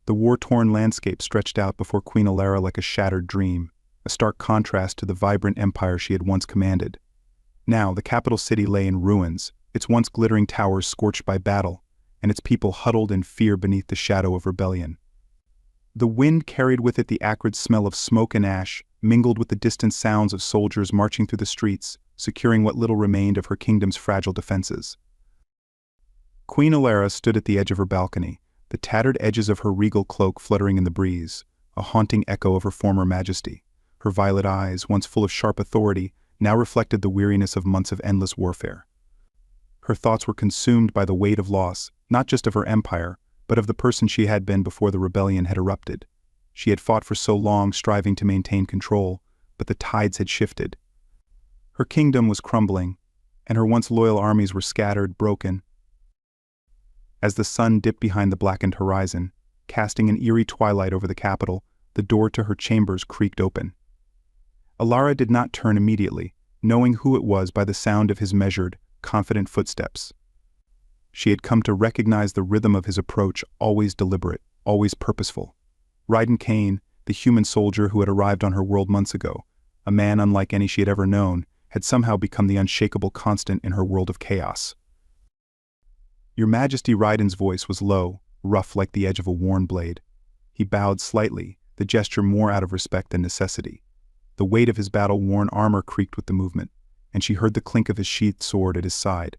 The war-torn landscape stretched out before Queen Alara like a shattered dream, a stark contrast to the vibrant empire she had once commanded. Now, the capital city lay in ruins, its once glittering towers scorched by battle, and its people huddled in fear beneath the shadow of rebellion. The wind carried with it the acrid smell of smoke and ash, mingled with the distant sounds of soldiers marching through the streets, securing what little remained of her kingdom's fragile defenses. Queen Alara stood at the edge of her balcony, the tattered edges of her regal cloak fluttering in the breeze, a haunting echo of her former majesty. Her violet eyes, once full of sharp authority, now reflected the weariness of months of endless warfare. Her thoughts were consumed by the weight of loss, not just of her empire, but of the person she had been before the rebellion had erupted. She had fought for so long, striving to maintain control, but the tides had shifted. Her kingdom was crumbling, and her once loyal armies were scattered, broken. As the sun dipped behind the blackened horizon, casting an eerie twilight over the capital, the door to her chambers creaked open. Alara did not turn immediately, knowing who it was by the sound of his measured, confident footsteps. She had come to recognize the rhythm of his approach, always deliberate, always purposeful. Raiden Kane, the human soldier who had arrived on her world months ago, a man unlike any she had ever known, had somehow become the unshakable constant in her world of chaos. "Your Majesty," Raiden's voice was low, rough like the edge of a worn blade. He bowed slightly, the gesture more out of respect than necessity. The weight of his battle-worn armor creaked with the movement, and she heard the clink of his sheathed sword at his side.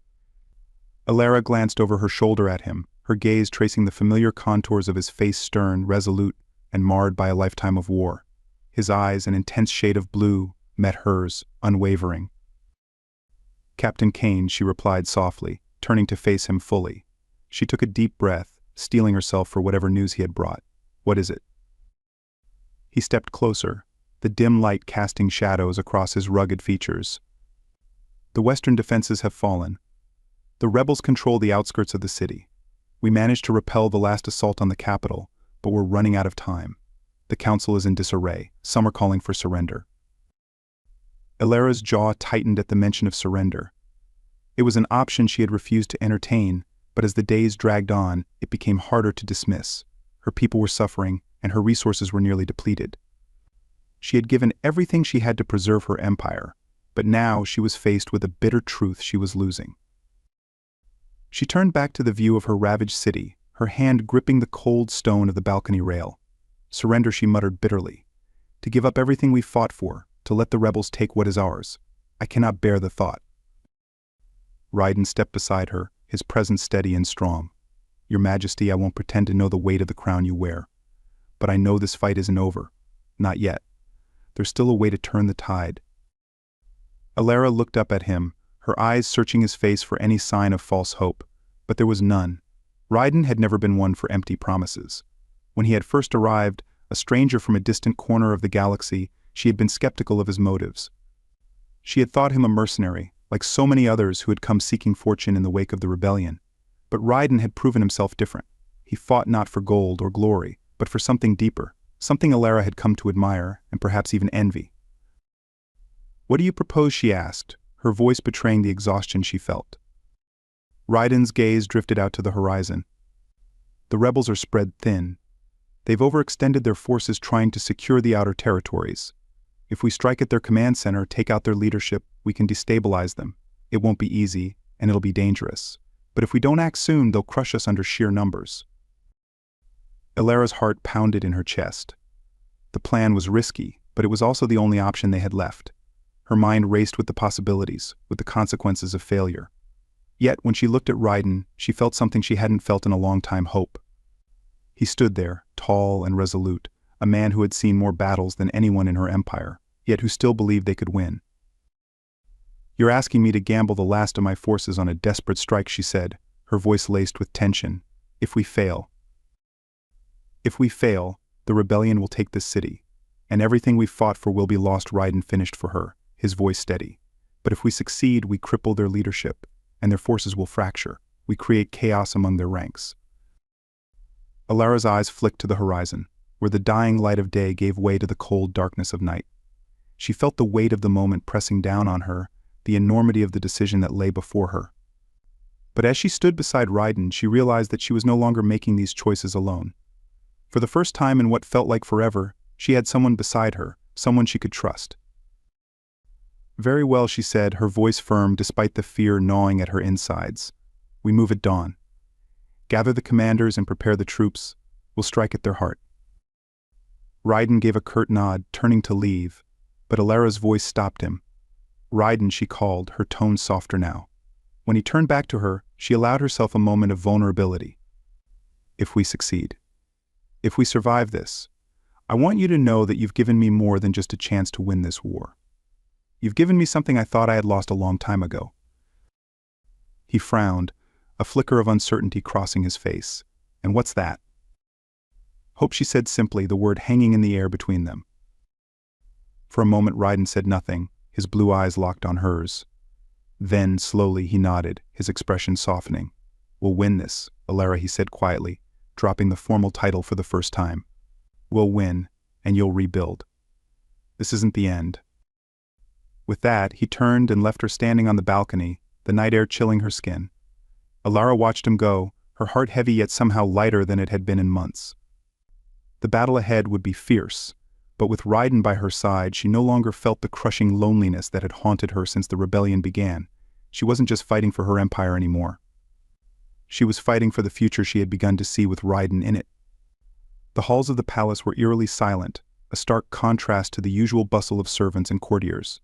Alara glanced over her shoulder at him, her gaze tracing the familiar contours of his face, stern, resolute, and marred by a lifetime of war. His eyes, an intense shade of blue, met hers, unwavering. "Captain Kane," she replied softly, turning to face him fully. She took a deep breath, steeling herself for whatever news he had brought. "What is it?" He stepped closer, the dim light casting shadows across his rugged features. "The western defenses have fallen. The rebels control the outskirts of the city. We managed to repel the last assault on the capital, but we're running out of time. The council is in disarray. Some are calling for surrender." Alara's jaw tightened at the mention of surrender. It was an option she had refused to entertain, but as the days dragged on, it became harder to dismiss. Her people were suffering, and her resources were nearly depleted. She had given everything she had to preserve her empire, but now she was faced with a bitter truth: she was losing. She turned back to the view of her ravaged city, her hand gripping the cold stone of the balcony rail. "Surrender," she muttered bitterly. "To give up everything we fought for, to let the rebels take what is ours. I cannot bear the thought." Raiden stepped beside her, his presence steady and strong. "Your Majesty, I won't pretend to know the weight of the crown you wear. But I know this fight isn't over. Not yet. There's still a way to turn the tide." Alara looked up at him, her eyes searching his face for any sign of false hope, but there was none. Raiden had never been one for empty promises. When he had first arrived, a stranger from a distant corner of the galaxy, she had been skeptical of his motives. She had thought him a mercenary, like so many others who had come seeking fortune in the wake of the rebellion. But Raiden had proven himself different. He fought not for gold or glory, but for something deeper, something Alara had come to admire and perhaps even envy. "What do you propose?" she asked, her voice betraying the exhaustion she felt. Raiden's gaze drifted out to the horizon. "The rebels are spread thin. They've overextended their forces trying to secure the outer territories. If we strike at their command center, take out their leadership, we can destabilize them. It won't be easy, and it'll be dangerous. But if we don't act soon, they'll crush us under sheer numbers." Alara's heart pounded in her chest. The plan was risky, but it was also the only option they had left. Her mind raced with the possibilities, with the consequences of failure. Yet, when she looked at Raiden, she felt something she hadn't felt in a long time: hope. He stood there, tall and resolute, a man who had seen more battles than anyone in her empire, yet who still believed they could win. "You're asking me to gamble the last of my forces on a desperate strike," she said, her voice laced with tension. If we fail, the rebellion will take this city, and everything we fought for will be lost." Raiden finished for her, his voice steady. "But if we succeed, we cripple their leadership, and their forces will fracture. We create chaos among their ranks." Alara's eyes flicked to the horizon, where the dying light of day gave way to the cold darkness of night. She felt the weight of the moment pressing down on her, the enormity of the decision that lay before her. But as she stood beside Raiden, she realized that she was no longer making these choices alone. For the first time in what felt like forever, she had someone beside her, someone she could trust. "Very well," she said, her voice firm despite the fear gnawing at her insides. "We move at dawn. Gather the commanders and prepare the troops. We'll strike at their heart." Raiden gave a curt nod, turning to leave, but Alara's voice stopped him. "Raiden," she called, her tone softer now. When he turned back to her, she allowed herself a moment of vulnerability. "If we succeed, if we survive this, I want you to know that you've given me more than just a chance to win this war. You've given me something I thought I had lost a long time ago." He frowned, a flicker of uncertainty crossing his face. "And what's that?" "Hope," she said simply, the word hanging in the air between them. For a moment Raiden said nothing, his blue eyes locked on hers. Then, slowly, he nodded, his expression softening. "We'll win this, Alara," he said quietly, dropping the formal title for the first time. "We'll win, and you'll rebuild. This isn't the end." With that, he turned and left her standing on the balcony, the night air chilling her skin. Alara watched him go, her heart heavy yet somehow lighter than it had been in months. The battle ahead would be fierce, but with Raiden by her side, she no longer felt the crushing loneliness that had haunted her since the rebellion began. She wasn't just fighting for her empire anymore. She was fighting for the future she had begun to see with Raiden in it. The halls of the palace were eerily silent, a stark contrast to the usual bustle of servants and courtiers.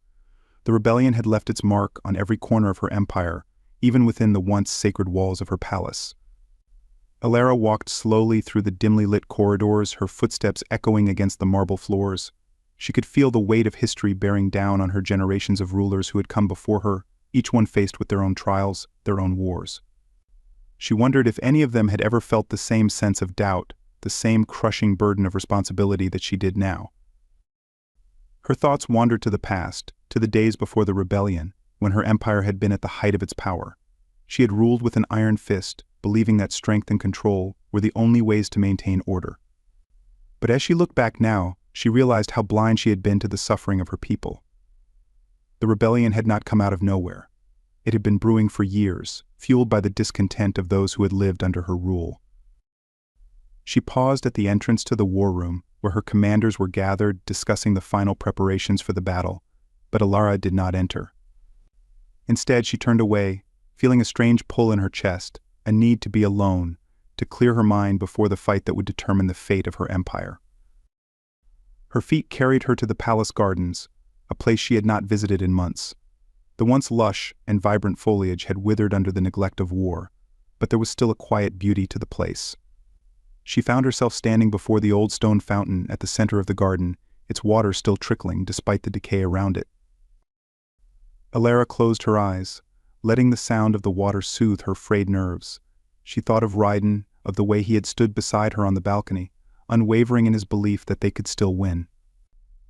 The rebellion had left its mark on every corner of her empire, even within the once sacred walls of her palace. Alara walked slowly through the dimly lit corridors, her footsteps echoing against the marble floors. She could feel the weight of history bearing down on her generations of rulers who had come before her, each one faced with their own trials, their own wars. She wondered if any of them had ever felt the same sense of doubt, the same crushing burden of responsibility that she did now. Her thoughts wandered to the past, to the days before the rebellion, when her empire had been at the height of its power. She had ruled with an iron fist, believing that strength and control were the only ways to maintain order. But as she looked back now, she realized how blind she had been to the suffering of her people. The rebellion had not come out of nowhere. It had been brewing for years, fueled by the discontent of those who had lived under her rule. She paused at the entrance to the war room, where her commanders were gathered, discussing the final preparations for the battle, but Alara did not enter. Instead, she turned away, feeling a strange pull in her chest, a need to be alone, to clear her mind before the fight that would determine the fate of her empire. Her feet carried her to the palace gardens, a place she had not visited in months. The once lush and vibrant foliage had withered under the neglect of war, but there was still a quiet beauty to the place. She found herself standing before the old stone fountain at the center of the garden, its water still trickling despite the decay around it. Alara closed her eyes, letting the sound of the water soothe her frayed nerves. She thought of Raiden, of the way he had stood beside her on the balcony, unwavering in his belief that they could still win.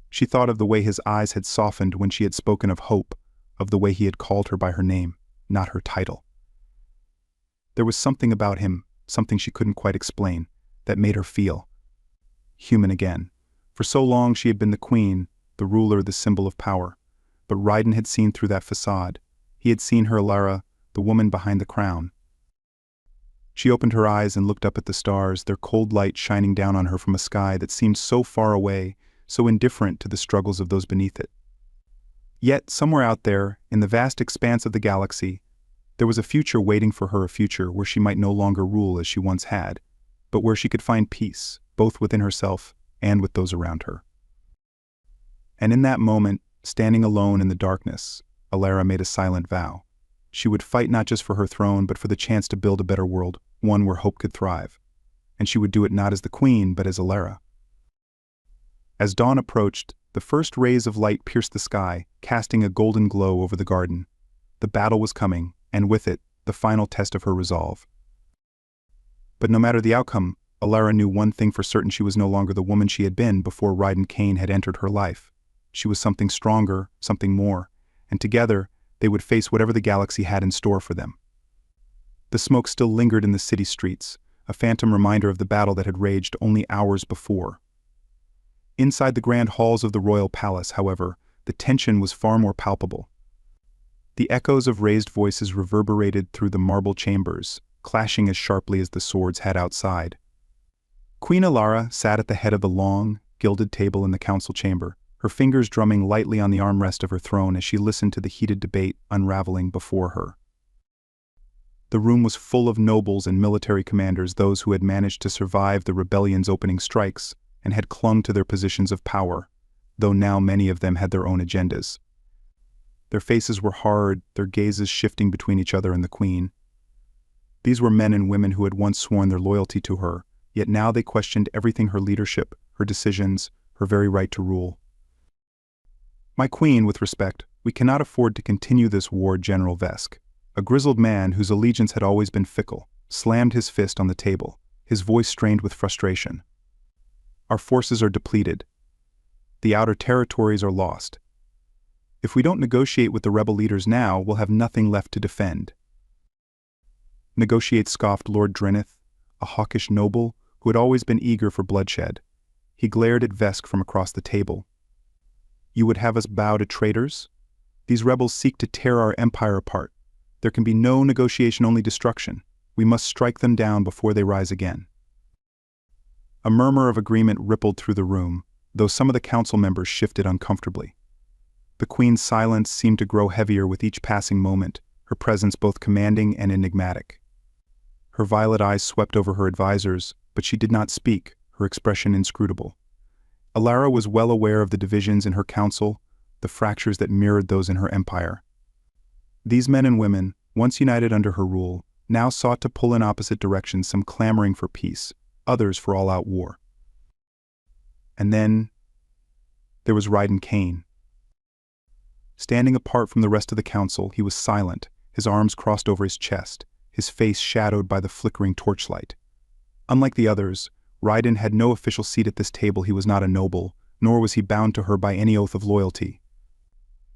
She thought of the way his eyes had softened when she had spoken of hope, of the way he had called her by her name, not her title. There was something about him, something she couldn't quite explain, that made her feel human again. For so long she had been the queen, the ruler, the symbol of power. But Raiden had seen through that facade. He had seen her Alara, the woman behind the crown. She opened her eyes and looked up at the stars, their cold light shining down on her from a sky that seemed so far away, so indifferent to the struggles of those beneath it. Yet, somewhere out there, in the vast expanse of the galaxy, there was a future waiting for her, a future where she might no longer rule as she once had, but where she could find peace, both within herself and with those around her. And in that moment, standing alone in the darkness, Alara made a silent vow. She would fight not just for her throne, but for the chance to build a better world, one where hope could thrive. And she would do it not as the queen, but as Alara. As dawn approached, the first rays of light pierced the sky, casting a golden glow over the garden. The battle was coming, and with it, the final test of her resolve. But no matter the outcome, Alara knew one thing for certain: she was no longer the woman she had been before Raiden Kane had entered her life. She was something stronger, something more, and together, they would face whatever the galaxy had in store for them. The smoke still lingered in the city streets, a phantom reminder of the battle that had raged only hours before. Inside the grand halls of the royal palace, however, the tension was far more palpable. The echoes of raised voices reverberated through the marble chambers, clashing as sharply as the swords had outside. Queen Alara sat at the head of the long, gilded table in the council chamber, her fingers drumming lightly on the armrest of her throne as she listened to the heated debate unraveling before her. The room was full of nobles and military commanders, those who had managed to survive the rebellion's opening strikes and had clung to their positions of power, though now many of them had their own agendas. Their faces were hard, their gazes shifting between each other and the queen. These were men and women who had once sworn their loyalty to her, yet now they questioned everything: her leadership, her decisions, her very right to rule. "My queen, with respect, we cannot afford to continue this war," General Vesk, a grizzled man whose allegiance had always been fickle, slammed his fist on the table, his voice strained with frustration. "Our forces are depleted. The outer territories are lost. If we don't negotiate with the rebel leaders now, we'll have nothing left to defend." "Negotiate," scoffed Lord Drineth, a hawkish noble who had always been eager for bloodshed. He glared at Vesk from across the table. "You would have us bow to traitors? These rebels seek to tear our empire apart. There can be no negotiation, only destruction. We must strike them down before they rise again." A murmur of agreement rippled through the room, though some of the council members shifted uncomfortably. The queen's silence seemed to grow heavier with each passing moment, her presence both commanding and enigmatic. Her violet eyes swept over her advisors, but she did not speak, her expression inscrutable. Alara was well aware of the divisions in her council, the fractures that mirrored those in her empire. These men and women, once united under her rule, now sought to pull in opposite directions, some clamoring for peace, others for all-out war. And then there was Raiden Kane. Standing apart from the rest of the council, he was silent, his arms crossed over his chest, his face shadowed by the flickering torchlight. Unlike the others, Raiden had no official seat at this table. He was not a noble, nor was he bound to her by any oath of loyalty.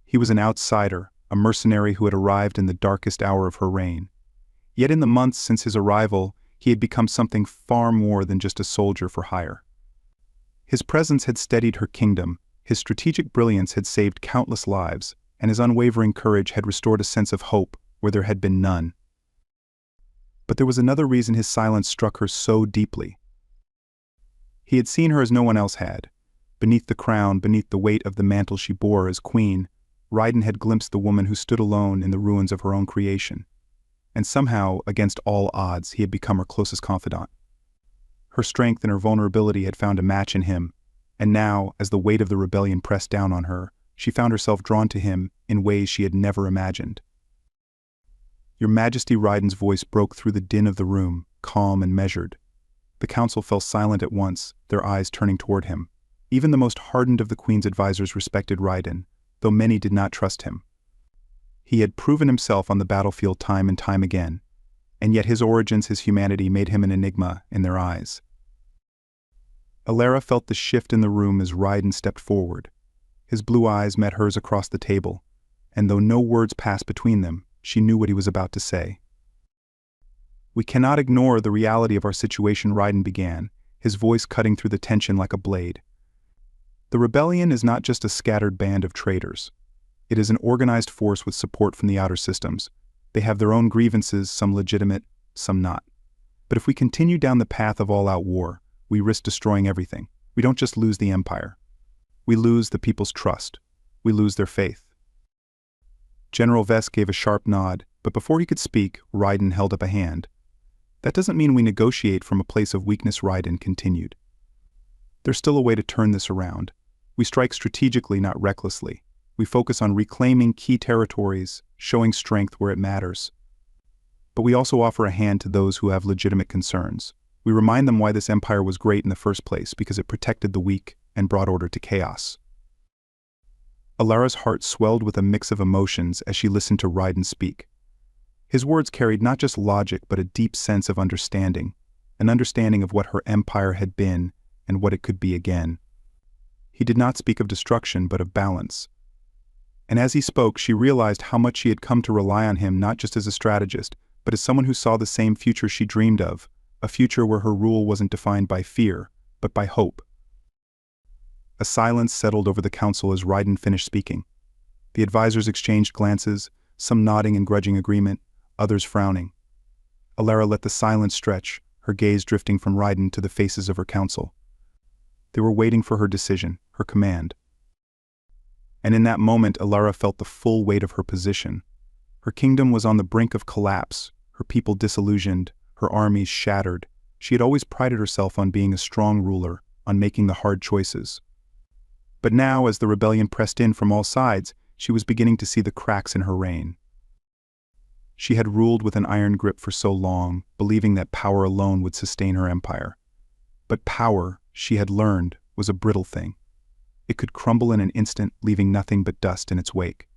He was an outsider, a mercenary who had arrived in the darkest hour of her reign. Yet in the months since his arrival, he had become something far more than just a soldier for hire. His presence had steadied her kingdom, his strategic brilliance had saved countless lives, and his unwavering courage had restored a sense of hope where there had been none. But there was another reason his silence struck her so deeply. He had seen her as no one else had. Beneath the crown, beneath the weight of the mantle she bore as queen, Raiden had glimpsed the woman who stood alone in the ruins of her own creation. And somehow, against all odds, he had become her closest confidant. Her strength and her vulnerability had found a match in him, and now, as the weight of the rebellion pressed down on her, she found herself drawn to him in ways she had never imagined. "Your Majesty," Raiden's voice broke through the din of the room, calm and measured. The council fell silent at once, their eyes turning toward him. Even the most hardened of the queen's advisors respected Raiden, though many did not trust him. He had proven himself on the battlefield time and time again, and yet his origins, his humanity, made him an enigma in their eyes. Alara felt the shift in the room as Raiden stepped forward. His blue eyes met hers across the table, and though no words passed between them, she knew what he was about to say. "We cannot ignore the reality of our situation," Raiden began, his voice cutting through the tension like a blade. "The rebellion is not just a scattered band of traitors. It is an organized force with support from the outer systems. They have their own grievances, some legitimate, some not. But if we continue down the path of all-out war, we risk destroying everything. We don't just lose the empire. We lose the people's trust. We lose their faith." General Vesk gave a sharp nod, but before he could speak, Raiden held up a hand. "That doesn't mean we negotiate from a place of weakness," Raiden continued. "There's still a way to turn this around. We strike strategically, not recklessly. We focus on reclaiming key territories, showing strength where it matters. But we also offer a hand to those who have legitimate concerns. We remind them why this empire was great in the first place, because it protected the weak and brought order to chaos." Alara's heart swelled with a mix of emotions as she listened to Raiden speak. His words carried not just logic but a deep sense of understanding, an understanding of what her empire had been and what it could be again. He did not speak of destruction but of balance. And as he spoke, she realized how much she had come to rely on him, not just as a strategist, but as someone who saw the same future she dreamed of, a future where her rule wasn't defined by fear, but by hope. A silence settled over the council as Raiden finished speaking. The advisors exchanged glances, some nodding in grudging agreement, others frowning. Alara let the silence stretch, her gaze drifting from Raiden to the faces of her council. They were waiting for her decision, her command. And in that moment, Alara felt the full weight of her position. Her kingdom was on the brink of collapse, her people disillusioned, her armies shattered. She had always prided herself on being a strong ruler, on making the hard choices. But now, as the rebellion pressed in from all sides, she was beginning to see the cracks in her reign. She had ruled with an iron grip for so long, believing that power alone would sustain her empire. But power, she had learned, was a brittle thing. It could crumble in an instant, leaving nothing but dust in its wake.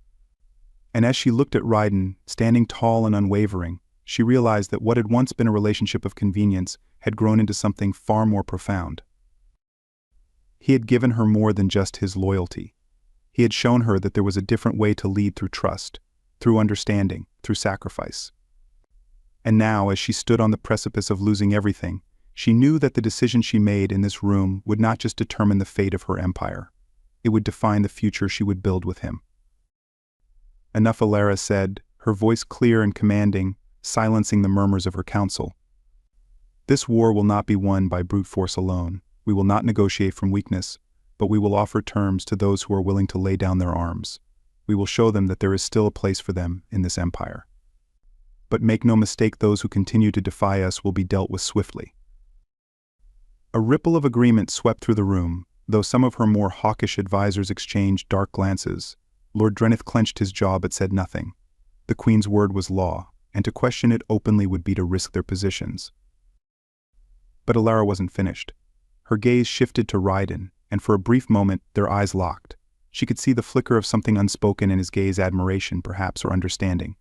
And as she looked at Raiden, standing tall and unwavering, she realized that what had once been a relationship of convenience had grown into something far more profound. He had given her more than just his loyalty. He had shown her that there was a different way to lead through trust, through understanding, through sacrifice. And now, as she stood on the precipice of losing everything, she knew that the decision she made in this room would not just determine the fate of her empire. It would define the future she would build with him. Enough, Alara said, her voice clear and commanding, silencing the murmurs of her council. This war will not be won by brute force alone. We will not negotiate from weakness, but we will offer terms to those who are willing to lay down their arms. We will show them that there is still a place for them in this empire. But make no mistake, those who continue to defy us will be dealt with swiftly. A ripple of agreement swept through the room, though some of her more hawkish advisors exchanged dark glances. Lord Drenith clenched his jaw but said nothing. The Queen's word was law, and to question it openly would be to risk their positions. But Alara wasn't finished. Her gaze shifted to Raiden, and for a brief moment their eyes locked. She could see the flicker of something unspoken in his gaze, admiration perhaps, or understanding.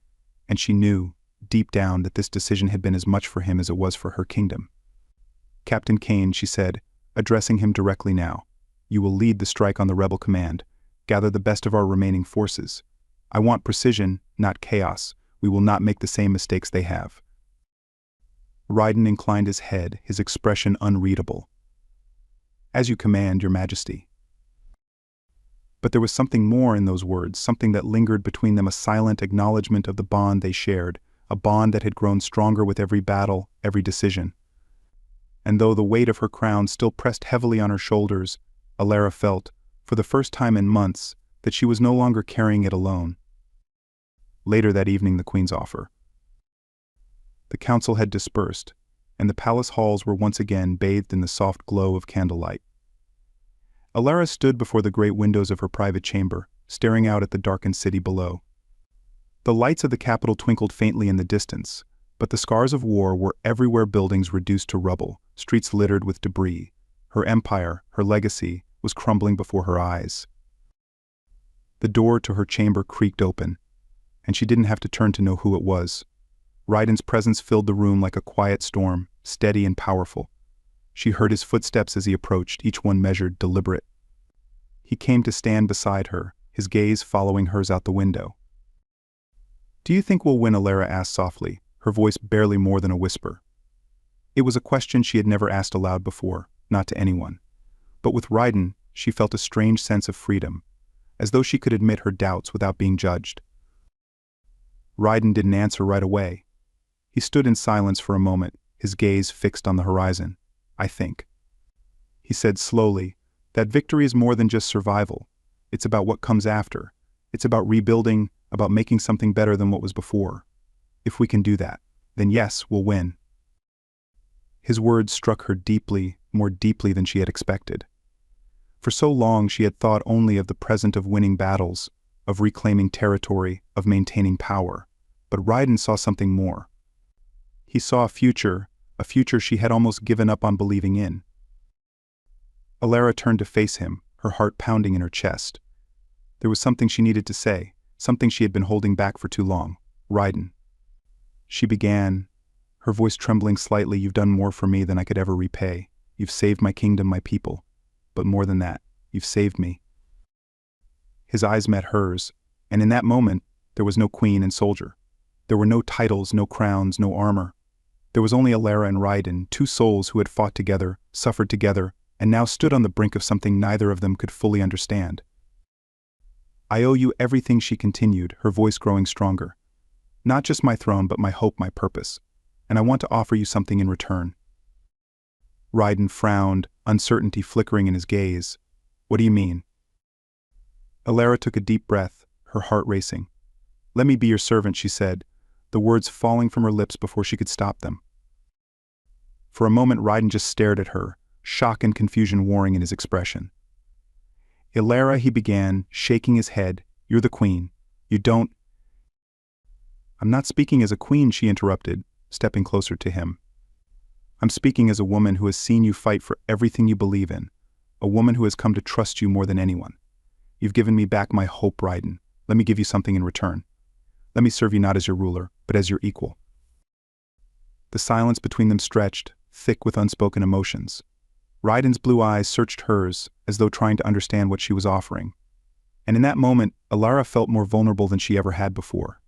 And she knew, deep down, that this decision had been as much for him as it was for her kingdom. "Captain Kane," she said, addressing him directly now, "you will lead the strike on the rebel command. Gather the best of our remaining forces. I want precision, not chaos. We will not make the same mistakes they have." Raiden inclined his head, his expression unreadable. "As you command, Your Majesty." But there was something more in those words, something that lingered between them, a silent acknowledgement of the bond they shared, a bond that had grown stronger with every battle, every decision. And though the weight of her crown still pressed heavily on her shoulders, Alara felt, for the first time in months, that she was no longer carrying it alone. Later that evening, the Queen's offer. The council had dispersed, and the palace halls were once again bathed in the soft glow of candlelight. Alara stood before the great windows of her private chamber, staring out at the darkened city below. The lights of the capital twinkled faintly in the distance, but the scars of war were everywhere, buildings reduced to rubble, streets littered with debris. Her empire, her legacy, was crumbling before her eyes. The door to her chamber creaked open, and she didn't have to turn to know who it was. Raiden's presence filled the room like a quiet storm, steady and powerful. She heard his footsteps as he approached, each one measured, deliberate. He came to stand beside her, his gaze following hers out the window. "Do you think we'll win?" Alara asked softly, her voice barely more than a whisper. It was a question she had never asked aloud before, not to anyone. But with Raiden, she felt a strange sense of freedom, as though she could admit her doubts without being judged. Raiden didn't answer right away. He stood in silence for a moment, his gaze fixed on the horizon. "I think," he said slowly, "that victory is more than just survival. It's about what comes after. It's about rebuilding, about making something better than what was before. If we can do that, then yes, we'll win." His words struck her deeply, more deeply than she had expected. For so long she had thought only of the present, of winning battles, of reclaiming territory, of maintaining power. But Raiden saw something more. He saw a future she had almost given up on believing in. Alara turned to face him, her heart pounding in her chest. There was something she needed to say, something she had been holding back for too long. "Raiden," she began, her voice trembling slightly, "you've done more for me than I could ever repay. You've saved my kingdom, my people. But more than that, you've saved me." His eyes met hers, and in that moment, there was no queen and soldier. There were no titles, no crowns, no armor. There was only Alara and Raiden, two souls who had fought together, suffered together, and now stood on the brink of something neither of them could fully understand. "I owe you everything," she continued, her voice growing stronger. "Not just my throne, but my hope, my purpose. And I want to offer you something in return. Raiden frowned, uncertainty flickering in his gaze. What do you mean? Alara took a deep breath, her heart racing. Let me be your servant, she said, the words falling from her lips before she could stop them. For a moment Raiden just stared at her, shock and confusion warring in his expression. Alara, he began, shaking his head, you're the queen. You don't— I'm not speaking as a queen, she interrupted, stepping closer to him. I'm speaking as a woman who has seen you fight for everything you believe in, a woman who has come to trust you more than anyone. You've given me back my hope, Raiden. Let me give you something in return. Let me serve you not as your ruler, but as your equal. The silence between them stretched, thick with unspoken emotions. Raiden's blue eyes searched hers, as though trying to understand what she was offering. And in that moment, Alara felt more vulnerable than she ever had before.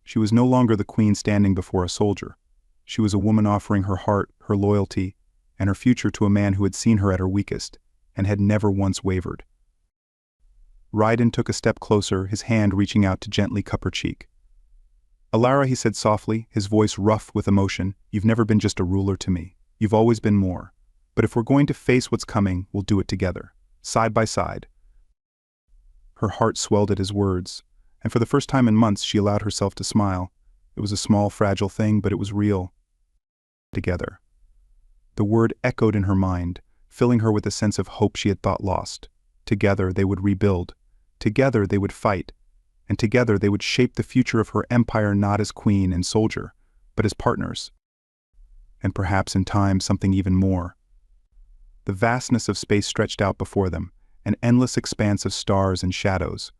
She was no longer the queen standing before a soldier. She was a woman offering her heart, her loyalty, and her future to a man who had seen her at her weakest, and had never once wavered. Raiden took a step closer, his hand reaching out to gently cup her cheek. Alara, he said softly, his voice rough with emotion, you've never been just a ruler to me. You've always been more. But if we're going to face what's coming, we'll do it together, side by side. Her heart swelled at his words, and for the first time in months she allowed herself to smile. It was a small, fragile thing, but it was real. Together. The word echoed in her mind, filling her with a sense of hope she had thought lost. Together they would rebuild. Together they would fight. And together they would shape the future of her empire not as queen and soldier, but as partners. And perhaps in time something even more. The vastness of space stretched out before them, an endless expanse of stars and shadows.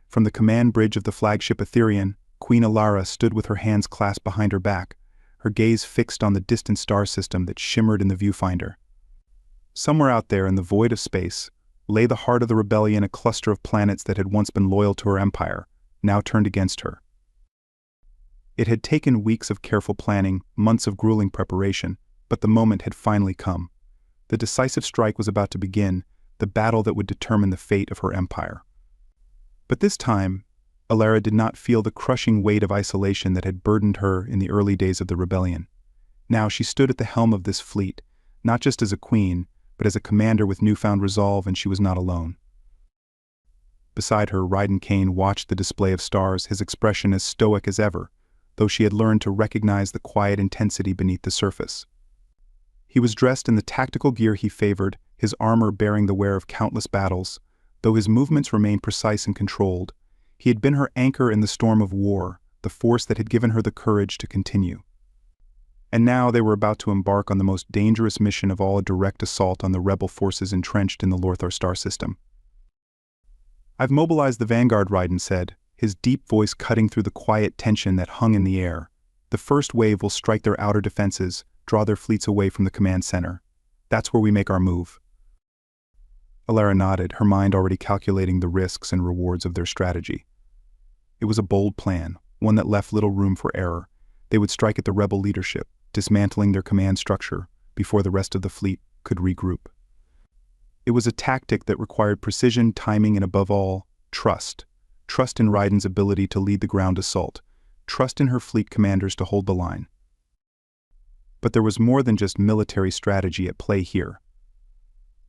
From the command bridge of the flagship Etherian, Queen Alara stood with her hands clasped behind her back, her gaze fixed on the distant star system that shimmered in the viewfinder. Somewhere out there in the void of space lay the heart of the rebellion, a cluster of planets that had once been loyal to her empire, now turned against her. It had taken weeks of careful planning, months of grueling preparation, but the moment had finally come. The decisive strike was about to begin, the battle that would determine the fate of her empire. But this time, Alara did not feel the crushing weight of isolation that had burdened her in the early days of the rebellion. Now she stood at the helm of this fleet, not just as a queen, but as a commander with newfound resolve, and she was not alone. Beside her, Raiden Kane watched the display of stars, his expression as stoic as ever, though she had learned to recognize the quiet intensity beneath the surface. He was dressed in the tactical gear he favored, his armor bearing the wear of countless battles. Though his movements remained precise and controlled, he had been her anchor in the storm of war, the force that had given her the courage to continue. And now they were about to embark on the most dangerous mission of all, a direct assault on the rebel forces entrenched in the Lothar star system. I've mobilized the vanguard, Raiden said, his deep voice cutting through the quiet tension that hung in the air. The first wave will strike their outer defenses, draw their fleets away from the command center. That's where we make our move. Alara nodded, her mind already calculating the risks and rewards of their strategy. It was a bold plan, one that left little room for error. They would strike at the rebel leadership, dismantling their command structure before the rest of the fleet could regroup. It was a tactic that required precision, timing, and above all, trust. Trust in Raiden's ability to lead the ground assault. Trust in her fleet commanders to hold the line. But there was more than just military strategy at play here.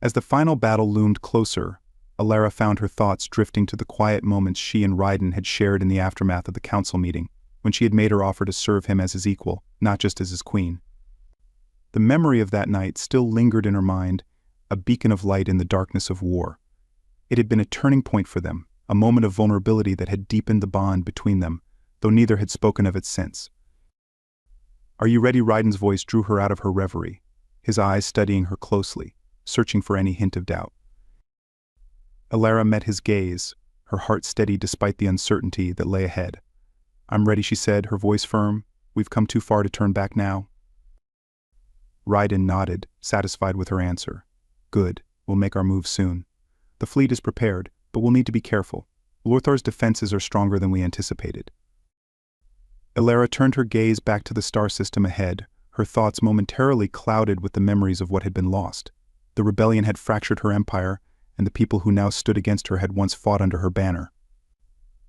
As the final battle loomed closer, Alara found her thoughts drifting to the quiet moments she and Raiden had shared in the aftermath of the council meeting, when she had made her offer to serve him as his equal, not just as his queen. The memory of that night still lingered in her mind, a beacon of light in the darkness of war. It had been a turning point for them, a moment of vulnerability that had deepened the bond between them, though neither had spoken of it since. Are you ready? Raiden's voice drew her out of her reverie, his eyes studying her closely, searching for any hint of doubt. Alara met his gaze, her heart steady despite the uncertainty that lay ahead. I'm ready, she said, her voice firm. We've come too far to turn back now. Raiden nodded, satisfied with her answer. Good, we'll make our move soon. The fleet is prepared, but we'll need to be careful. Lothar's defenses are stronger than we anticipated. Alara turned her gaze back to the star system ahead, her thoughts momentarily clouded with the memories of what had been lost. The rebellion had fractured her empire, and the people who now stood against her had once fought under her banner.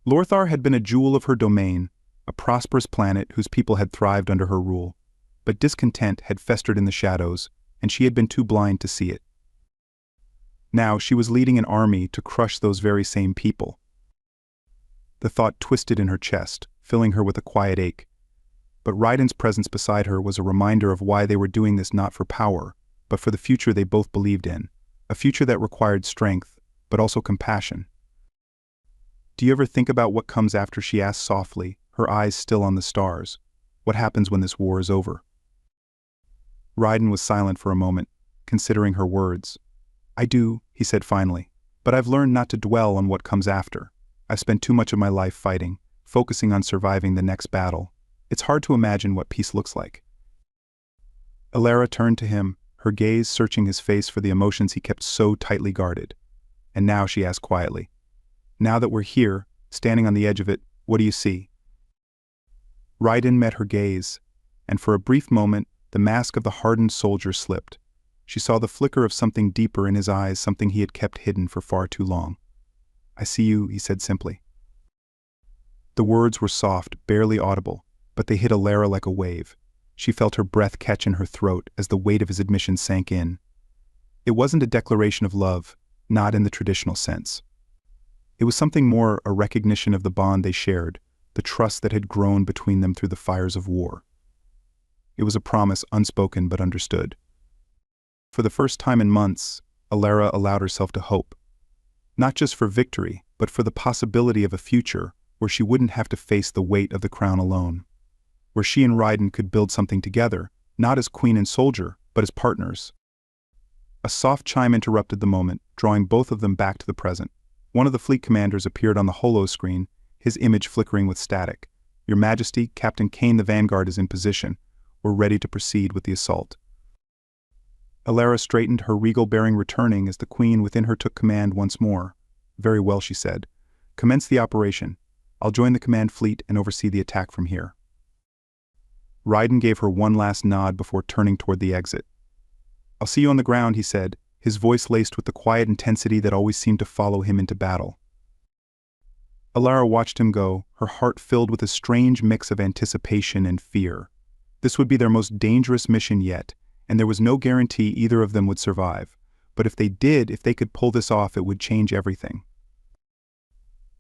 Lothar had been a jewel of her domain, a prosperous planet whose people had thrived under her rule. But discontent had festered in the shadows, and she had been too blind to see it. Now she was leading an army to crush those very same people. The thought twisted in her chest, filling her with a quiet ache. But Raiden's presence beside her was a reminder of why they were doing this, not for power, but for the future they both believed in, a future that required strength, but also compassion. "Do you ever think about what comes after?" she asked softly, her eyes still on the stars. "What happens when this war is over?" Raiden was silent for a moment, considering her words. "I do," he said finally, "but I've learned not to dwell on what comes after. I've spent too much of my life fighting, focusing on surviving the next battle. It's hard to imagine what peace looks like." Alara turned to him, her gaze searching his face for the emotions he kept so tightly guarded. "And now," she asked quietly, "now that we're here, standing on the edge of it, what do you see?" Raiden met her gaze, and for a brief moment, the mask of the hardened soldier slipped. She saw the flicker of something deeper in his eyes, something he had kept hidden for far too long. "I see you," he said simply. The words were soft, barely audible, but they hit Alara like a wave. She felt her breath catch in her throat as the weight of his admission sank in. It wasn't a declaration of love, not in the traditional sense. It was something more, a recognition of the bond they shared, the trust that had grown between them through the fires of war. It was a promise unspoken but understood. For the first time in months, Alara allowed herself to hope. Not just for victory, but for the possibility of a future where she wouldn't have to face the weight of the crown alone. Where she and Raiden could build something together, not as queen and soldier, but as partners. A soft chime interrupted the moment, drawing both of them back to the present. One of the fleet commanders appeared on the holo screen, his image flickering with static. "Your Majesty, Captain Kane, the vanguard is in position. We're ready to proceed with the assault." Alara straightened, her regal bearing returning as the queen within her took command once more. "Very well," she said. "Commence the operation. I'll join the command fleet and oversee the attack from here." Raiden gave her one last nod before turning toward the exit. "I'll see you on the ground," he said, his voice laced with the quiet intensity that always seemed to follow him into battle. Alara watched him go, her heart filled with a strange mix of anticipation and fear. This would be their most dangerous mission yet, and there was no guarantee either of them would survive. But if they did, if they could pull this off, it would change everything.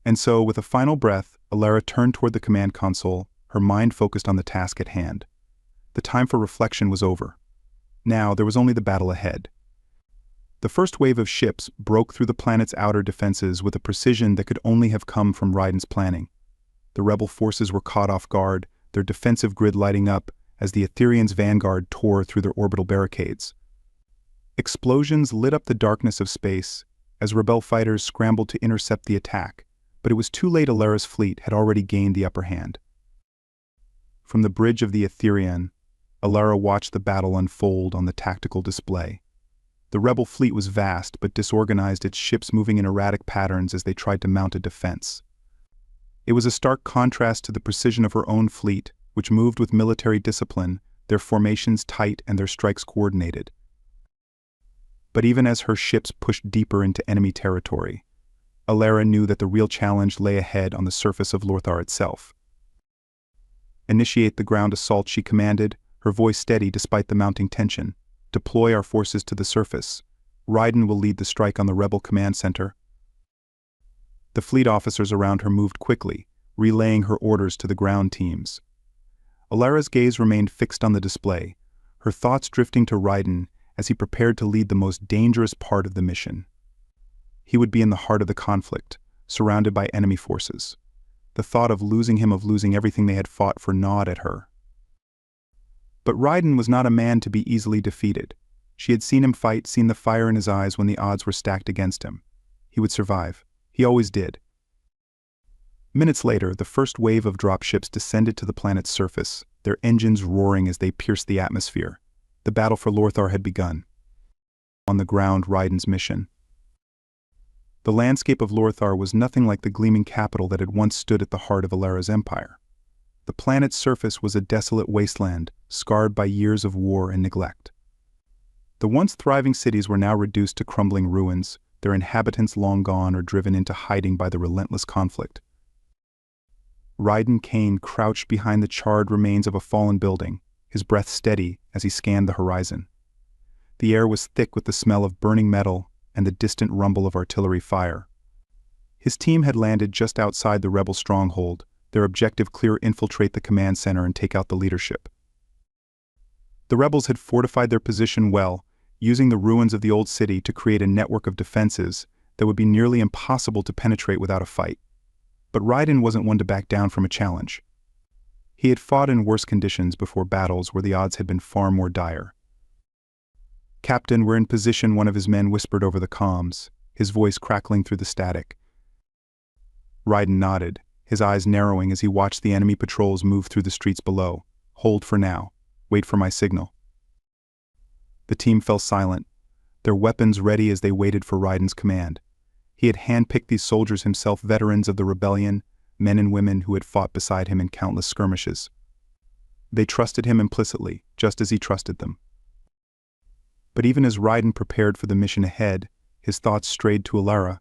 And so, with a final breath, Alara turned toward the command console, her mind focused on the task at hand. The time for reflection was over. Now, there was only the battle ahead. The first wave of ships broke through the planet's outer defenses with a precision that could only have come from Raiden's planning. The rebel forces were caught off guard, their defensive grid lighting up as the Ethereans' vanguard tore through their orbital barricades. Explosions lit up the darkness of space as rebel fighters scrambled to intercept the attack, but it was too late. Alara's fleet had already gained the upper hand. From the bridge of the Etherean, Alara watched the battle unfold on the tactical display. The rebel fleet was vast but disorganized, its ships moving in erratic patterns as they tried to mount a defense. It was a stark contrast to the precision of her own fleet, which moved with military discipline, their formations tight and their strikes coordinated. But even as her ships pushed deeper into enemy territory, Alara knew that the real challenge lay ahead on the surface of Lothar itself. "Initiate the ground assault," she commanded, her voice steady despite the mounting tension. "Deploy our forces to the surface. Raiden will lead the strike on the rebel command center." The fleet officers around her moved quickly, relaying her orders to the ground teams. Alara's gaze remained fixed on the display, her thoughts drifting to Raiden as he prepared to lead the most dangerous part of the mission. He would be in the heart of the conflict, surrounded by enemy forces. The thought of losing him, of losing everything they had fought for, gnawed at her. But Raiden was not a man to be easily defeated. She had seen him fight, seen the fire in his eyes when the odds were stacked against him. He would survive. He always did. Minutes later, the first wave of dropships descended to the planet's surface, their engines roaring as they pierced the atmosphere. The battle for Lothar had begun. On the ground, Raiden's mission. The landscape of Lothar was nothing like the gleaming capital that had once stood at the heart of Alara's empire. The planet's surface was a desolate wasteland, scarred by years of war and neglect. The once thriving cities were now reduced to crumbling ruins, their inhabitants long gone or driven into hiding by the relentless conflict. Raiden Kane crouched behind the charred remains of a fallen building, his breath steady as he scanned the horizon. The air was thick with the smell of burning metal and the distant rumble of artillery fire. His team had landed just outside the rebel stronghold, their objective clear: infiltrate the command center and take out the leadership. The rebels had fortified their position well, using the ruins of the old city to create a network of defenses that would be nearly impossible to penetrate without a fight. But Raiden wasn't one to back down from a challenge. He had fought in worse conditions before, battles where the odds had been far more dire. "Captain, we're in position," one of his men whispered over the comms, his voice crackling through the static. Raiden nodded, his eyes narrowing as he watched the enemy patrols move through the streets below. "Hold for now. Wait for my signal." The team fell silent, their weapons ready as they waited for Raiden's command. He had handpicked these soldiers himself, veterans of the rebellion, men and women who had fought beside him in countless skirmishes. They trusted him implicitly, just as he trusted them. But even as Raiden prepared for the mission ahead, his thoughts strayed to Alara.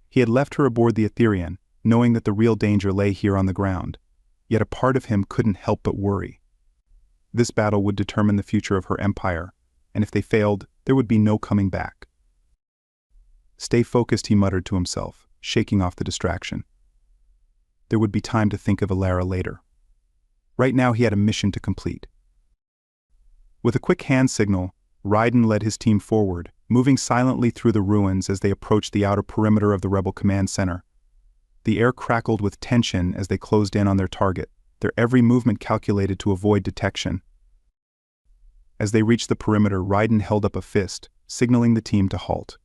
He had left her aboard the Etherean, knowing that the real danger lay here on the ground. Yet a part of him couldn't help but worry. This battle would determine the future of her empire, and if they failed, there would be no coming back. "Stay focused," he muttered to himself, shaking off the distraction. There would be time to think of Alara later. Right now he had a mission to complete. With a quick hand signal, Raiden led his team forward, moving silently through the ruins as they approached the outer perimeter of the rebel command center. The air crackled with tension as they closed in on their target, their every movement calculated to avoid detection. As they reached the perimeter, Raiden held up a fist, signaling the team to halt.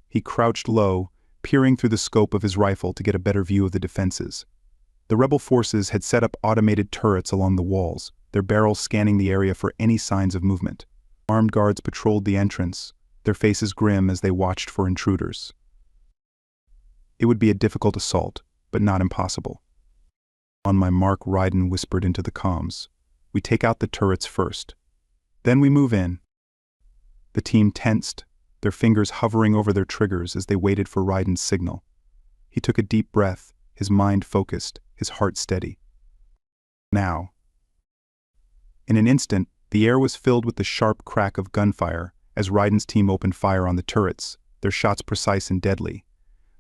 He crouched low, peering through the scope of his rifle to get a better view of the defenses. The rebel forces had set up automated turrets along the walls, their barrels scanning the area for any signs of movement. Armed guards patrolled the entrance, their faces grim as they watched for intruders. It would be a difficult assault, but not impossible. "On my mark," Raiden whispered into the comms. "We take out the turrets first. Then we move in." The team tensed, their fingers hovering over their triggers as they waited for Raiden's signal. He took a deep breath, his mind focused, his heart steady. Now. In an instant, the air was filled with the sharp crack of gunfire as Raiden's team opened fire on the turrets, their shots precise and deadly.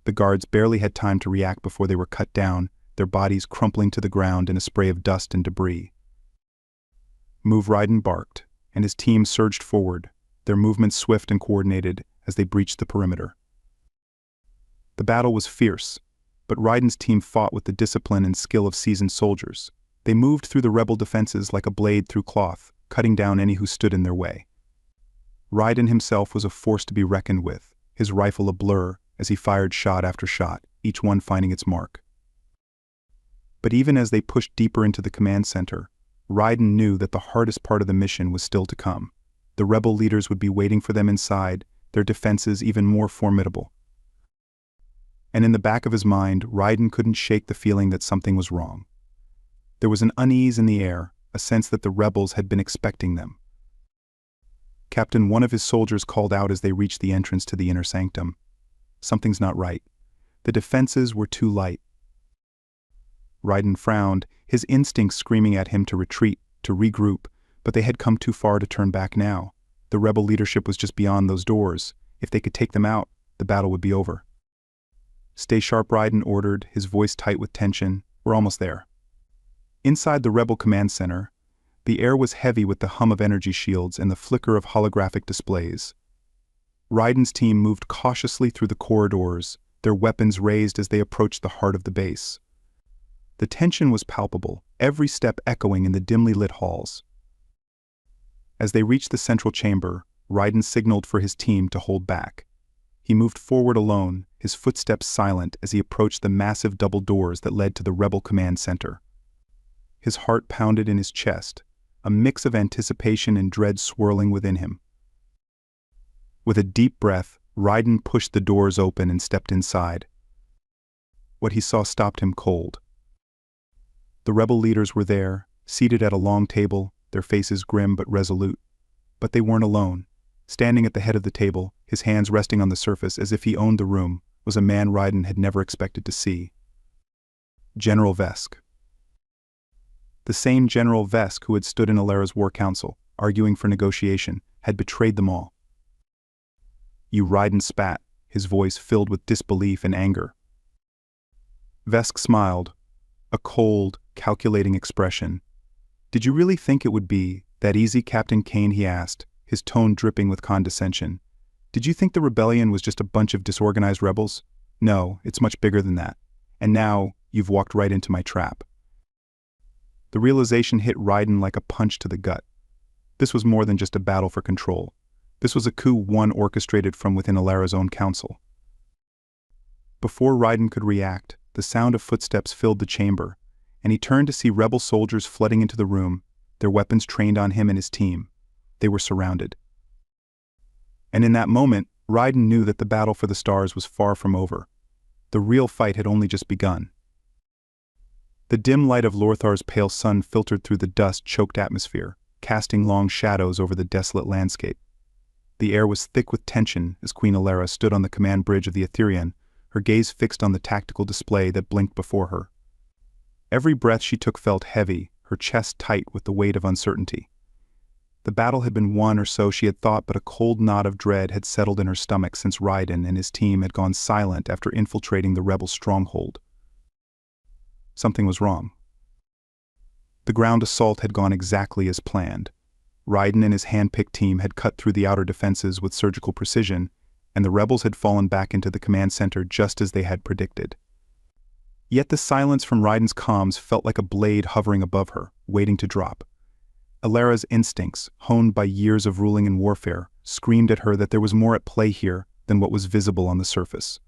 The guards barely had time to react before they were cut down, their bodies crumpling to the ground in a spray of dust and debris. "Move," Raiden barked, and his team surged forward, their movements swift and coordinated as they breached the perimeter. The battle was fierce, but Raiden's team fought with the discipline and skill of seasoned soldiers. They moved through the rebel defenses like a blade through cloth, cutting down any who stood in their way. Raiden himself was a force to be reckoned with, his rifle a blur as he fired shot after shot, each one finding its mark. But even as they pushed deeper into the command center, Raiden knew that the hardest part of the mission was still to come. The rebel leaders would be waiting for them inside, their defenses even more formidable. And in the back of his mind, Raiden couldn't shake the feeling that something was wrong. There was an unease in the air, a sense that the rebels had been expecting them. "Captain," one of his soldiers called out as they reached the entrance to the inner sanctum. "Something's not right. The defenses were too light." Raiden frowned, his instincts screaming at him to retreat, to regroup, but they had come too far to turn back now. The rebel leadership was just beyond those doors. If they could take them out, the battle would be over. "Stay sharp," Raiden ordered, his voice tight with tension. "We're almost there." Inside the rebel command center, the air was heavy with the hum of energy shields and the flicker of holographic displays. Raiden's team moved cautiously through the corridors, their weapons raised as they approached the heart of the base. The tension was palpable, every step echoing in the dimly lit halls. As they reached the central chamber, Raiden signaled for his team to hold back. He moved forward alone, his footsteps silent as he approached the massive double doors that led to the rebel command center. His heart pounded in his chest, a mix of anticipation and dread swirling within him. With a deep breath, Raiden pushed the doors open and stepped inside. What he saw stopped him cold. The rebel leaders were there, seated at a long table, their faces grim but resolute. But they weren't alone. Standing at the head of the table, his hands resting on the surface as if he owned the room, was a man Raiden had never expected to see. General Vesk. The same General Vesk who had stood in Alara's war council, arguing for negotiation, had betrayed them all. You Raiden spat, his voice filled with disbelief and anger. Vesk smiled, a cold, calculating expression. Did you really think it would be that easy, Captain Kane? He asked, his tone dripping with condescension. Did you think the rebellion was just a bunch of disorganized rebels? No, it's much bigger than that. And now, you've walked right into my trap. The realization hit Raiden like a punch to the gut. This was more than just a battle for control. This was a coup one orchestrated from within Alara's own council. Before Raiden could react, the sound of footsteps filled the chamber, and he turned to see rebel soldiers flooding into the room, their weapons trained on him and his team. They were surrounded. And in that moment, Raiden knew that the battle for the stars was far from over. The real fight had only just begun. The dim light of Lorthar's pale sun filtered through the dust-choked atmosphere, casting long shadows over the desolate landscape. The air was thick with tension as Queen Alara stood on the command bridge of the Etherian, her gaze fixed on the tactical display that blinked before her. Every breath she took felt heavy, her chest tight with the weight of uncertainty. The battle had been won, or so she had thought, but a cold knot of dread had settled in her stomach since Raiden and his team had gone silent after infiltrating the rebel stronghold. Something was wrong. The ground assault had gone exactly as planned. Raiden and his hand-picked team had cut through the outer defenses with surgical precision, and the rebels had fallen back into the command center just as they had predicted. Yet the silence from Raiden's comms felt like a blade hovering above her, waiting to drop. Alara's instincts, honed by years of ruling in warfare, screamed at her that there was more at play here than what was visible on the surface.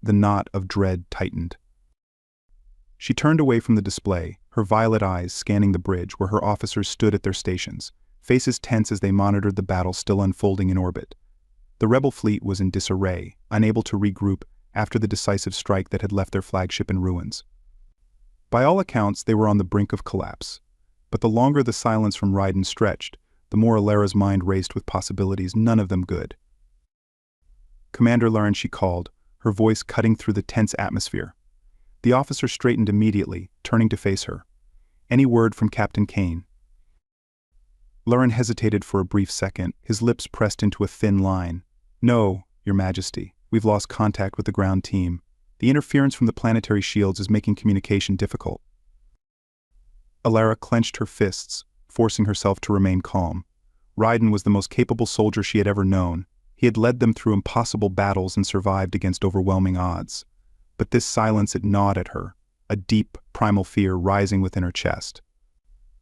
The knot of dread tightened. She turned away from the display, her violet eyes scanning the bridge where her officers stood at their stations, faces tense as they monitored the battle still unfolding in orbit. The rebel fleet was in disarray, unable to regroup after the decisive strike that had left their flagship in ruins. By all accounts, they were on the brink of collapse. But the longer the silence from Raiden stretched, the more Alara's mind raced with possibilities, none of them good. "Commander Lauren," she called, her voice cutting through the tense atmosphere. The officer straightened immediately, turning to face her. "Any word from Captain Kane?" Lauren hesitated for a brief second, his lips pressed into a thin line. "No, Your Majesty. We've lost contact with the ground team. The interference from the planetary shields is making communication difficult." Alara clenched her fists, forcing herself to remain calm. Raiden was the most capable soldier she had ever known. He had led them through impossible battles and survived against overwhelming odds. But this silence, it gnawed at her, a deep, primal fear rising within her chest.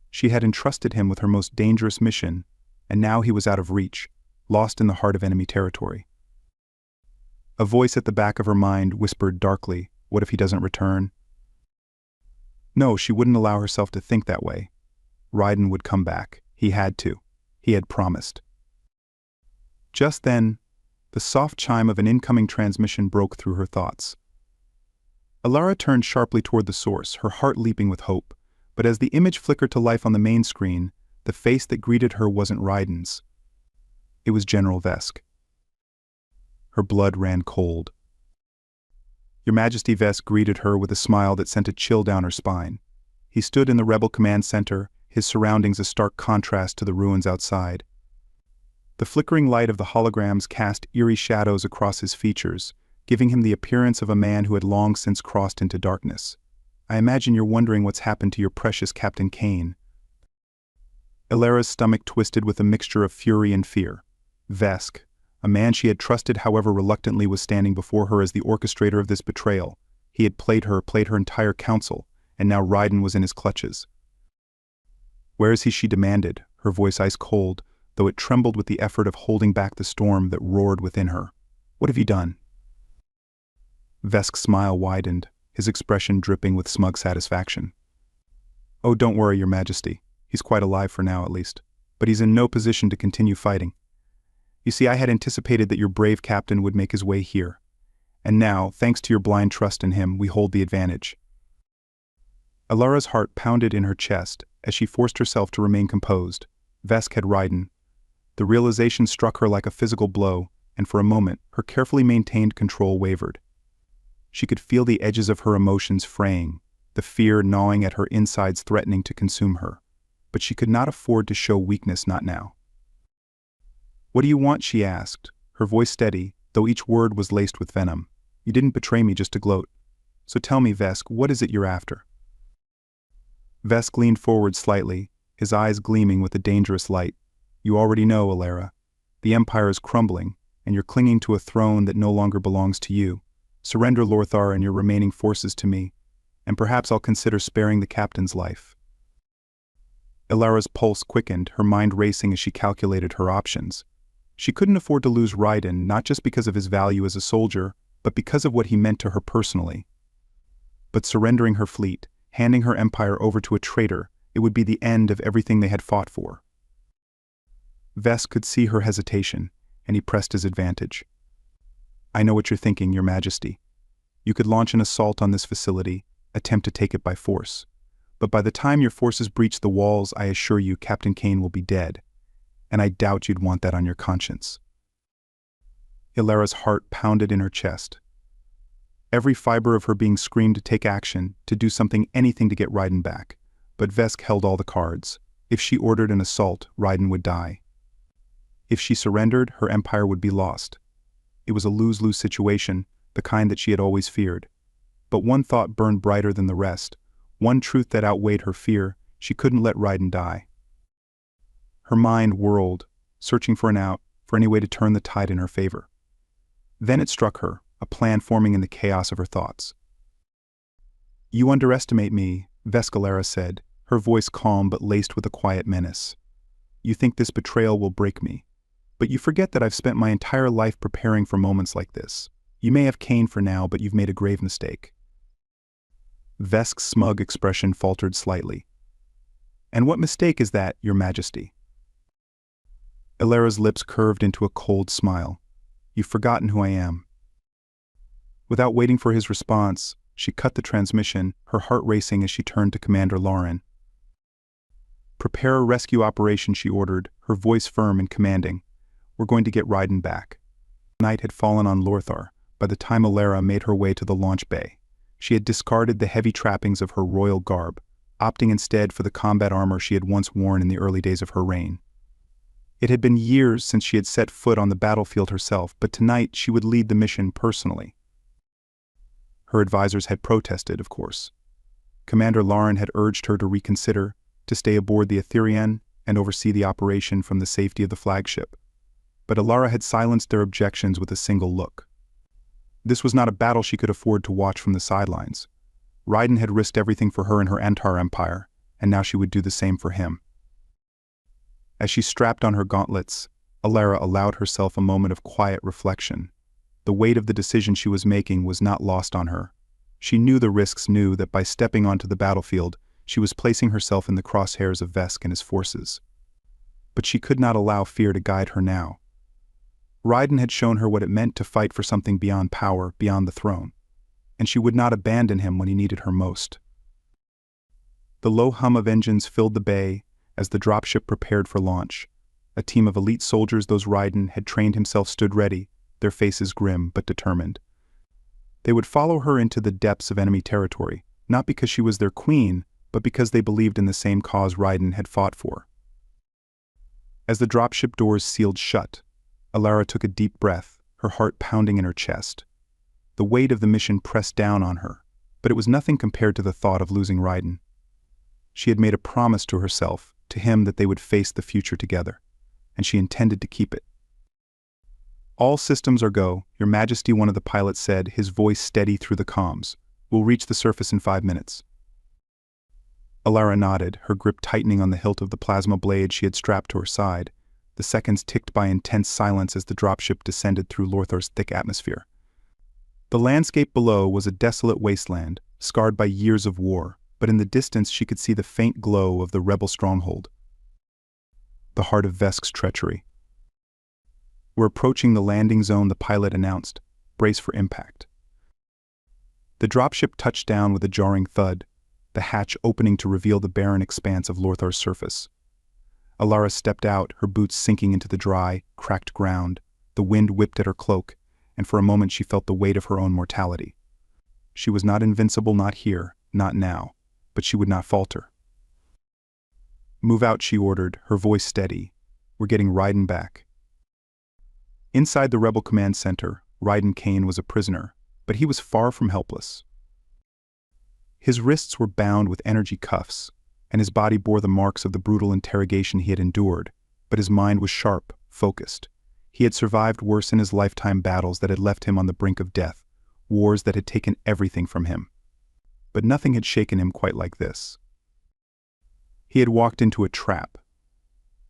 She had entrusted him with her most dangerous mission, and now he was out of reach, lost in the heart of enemy territory. A voice at the back of her mind whispered darkly, "What if he doesn't return?" No, she wouldn't allow herself to think that way. Raiden would come back. He had to. He had promised. Just then, the soft chime of an incoming transmission broke through her thoughts. Alara turned sharply toward the source, her heart leaping with hope, but as the image flickered to life on the main screen, the face that greeted her wasn't Raiden's. It was General Vesk. Her blood ran cold. Your Majesty. Vesk greeted her with a smile that sent a chill down her spine. He stood in the rebel command center, his surroundings a stark contrast to the ruins outside. The flickering light of the holograms cast eerie shadows across his features, giving him the appearance of a man who had long since crossed into darkness. "I imagine you're wondering what's happened to your precious Captain Kane." Alara's stomach twisted with a mixture of fury and fear. Vesk, a man she had trusted however reluctantly, was standing before her as the orchestrator of this betrayal. He had played her entire council, and now Raiden was in his clutches. "Where is he?" she demanded, her voice ice cold, though it trembled with the effort of holding back the storm that roared within her. "What have you done?" Vesk's smile widened, his expression dripping with smug satisfaction. "Oh, don't worry, Your Majesty. He's quite alive for now, at least. But he's in no position to continue fighting. You see, I had anticipated that your brave captain would make his way here. And now, thanks to your blind trust in him, we hold the advantage." Alara's heart pounded in her chest as she forced herself to remain composed. Vesk had Raiden. The realization struck her like a physical blow, and for a moment, her carefully maintained control wavered. She could feel the edges of her emotions fraying, the fear gnawing at her insides threatening to consume her. But she could not afford to show weakness, not now. "What do you want?" she asked, her voice steady, though each word was laced with venom. "You didn't betray me just to gloat. So tell me, Vesk, what is it you're after?" Vesk leaned forward slightly, his eyes gleaming with a dangerous light. "You already know, Alara. The Empire is crumbling, and you're clinging to a throne that no longer belongs to you. Surrender Lorthar and your remaining forces to me, and perhaps I'll consider sparing the captain's life." Alara's pulse quickened, her mind racing as she calculated her options. She couldn't afford to lose Raiden, not just because of his value as a soldier, but because of what he meant to her personally. But surrendering her fleet, handing her empire over to a traitor, it would be the end of everything they had fought for. Vesk could see her hesitation, and he pressed his advantage. "I know what you're thinking, Your Majesty. You could launch an assault on this facility, attempt to take it by force. But by the time your forces breach the walls, I assure you Captain Kane will be dead, and I doubt you'd want that on your conscience." Ilara's heart pounded in her chest. Every fiber of her being screamed to take action, to do something, anything to get Raiden back. But Vesk held all the cards. If she ordered an assault, Raiden would die. If she surrendered, her empire would be lost. It was a lose-lose situation, the kind that she had always feared. But one thought burned brighter than the rest, one truth that outweighed her fear: she couldn't let Raiden die. Her mind whirled, searching for an out, for any way to turn the tide in her favor. Then it struck her, a plan forming in the chaos of her thoughts. "You underestimate me," Vesk said, her voice calm but laced with a quiet menace. "You think this betrayal will break me. But you forget that I've spent my entire life preparing for moments like this. You may have Kane for now, but you've made a grave mistake." Vesk's smug expression faltered slightly. "And what mistake is that, Your Majesty?" Ilara's lips curved into a cold smile. "You've forgotten who I am." Without waiting for his response, she cut the transmission, her heart racing as she turned to Commander Lauren. "Prepare a rescue operation," she ordered, her voice firm and commanding. "We're going to get Raiden back." Night had fallen on Lorthar by the time Ilara made her way to the launch bay. She had discarded the heavy trappings of her royal garb, opting instead for the combat armor she had once worn in the early days of her reign. It had been years since she had set foot on the battlefield herself, but tonight she would lead the mission personally. Her advisors had protested, of course. Commander Lauren had urged her to reconsider, to stay aboard the Etherean and oversee the operation from the safety of the flagship. But Ilara had silenced their objections with a single look. This was not a battle she could afford to watch from the sidelines. Raiden had risked everything for her and her Antar empire, and now she would do the same for him. As she strapped on her gauntlets, Ilara allowed herself a moment of quiet reflection. The weight of the decision she was making was not lost on her. She knew the risks, knew that by stepping onto the battlefield, she was placing herself in the crosshairs of Vesk and his forces. But she could not allow fear to guide her now. Raiden had shown her what it meant to fight for something beyond power, beyond the throne, and she would not abandon him when he needed her most. The low hum of engines filled the bay as the dropship prepared for launch. A team of elite soldiers those Raiden had trained himself stood ready, their faces grim but determined. They would follow her into the depths of enemy territory, not because she was their queen, but because they believed in the same cause Raiden had fought for. As the dropship doors sealed shut, Ilara took a deep breath, her heart pounding in her chest. The weight of the mission pressed down on her, but it was nothing compared to the thought of losing Raiden. She had made a promise to herself, to him, that they would face the future together, and she intended to keep it. "All systems are go, Your Majesty," one of the pilots said, his voice steady through the comms. "We'll reach the surface in 5 minutes." Ilara nodded, her grip tightening on the hilt of the plasma blade she had strapped to her side. The seconds ticked by intense silence as the dropship descended through Lorthar's thick atmosphere. The landscape below was a desolate wasteland, scarred by years of war, but in the distance she could see the faint glow of the rebel stronghold. The heart of Vesk's treachery. "We're approaching the landing zone," the pilot announced. "Brace for impact." The dropship touched down with a jarring thud, the hatch opening to reveal the barren expanse of Lorthar's surface. Ilara stepped out, her boots sinking into the dry, cracked ground. The wind whipped at her cloak, and for a moment she felt the weight of her own mortality. She was not invincible, not here, not now, but she would not falter. "Move out," she ordered, her voice steady. "We're getting Raiden back." Inside the rebel command center, Raiden Kane was a prisoner, but he was far from helpless. His wrists were bound with energy cuffs, and his body bore the marks of the brutal interrogation he had endured, but his mind was sharp, focused. He had survived worse in his lifetime battles that had left him on the brink of death, wars that had taken everything from him. But nothing had shaken him quite like this. He had walked into a trap.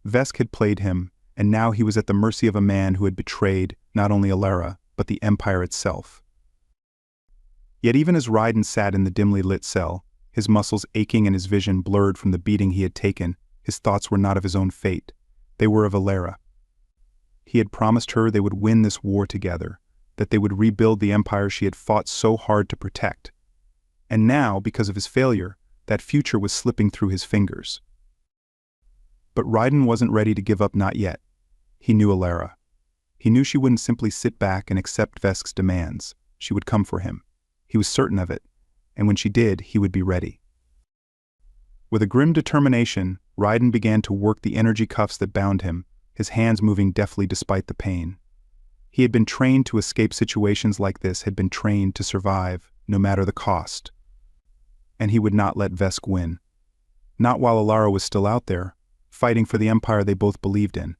Vesk had played him, and now he was at the mercy of a man who had betrayed not only Alara, but the Empire itself. Yet even as Raiden sat in the dimly lit cell, his muscles aching and his vision blurred from the beating he had taken, his thoughts were not of his own fate. They were of Alara. He had promised her they would win this war together, that they would rebuild the empire she had fought so hard to protect. And now, because of his failure, that future was slipping through his fingers. But Raiden wasn't ready to give up, not yet. He knew Alara. He knew she wouldn't simply sit back and accept Vesk's demands. She would come for him. He was certain of it, and when she did, he would be ready. With a grim determination, Raiden began to work the energy cuffs that bound him, his hands moving deftly despite the pain. He had been trained to escape situations like this, had been trained to survive, no matter the cost. And he would not let Vesk win. Not while Alara was still out there, fighting for the empire they both believed in.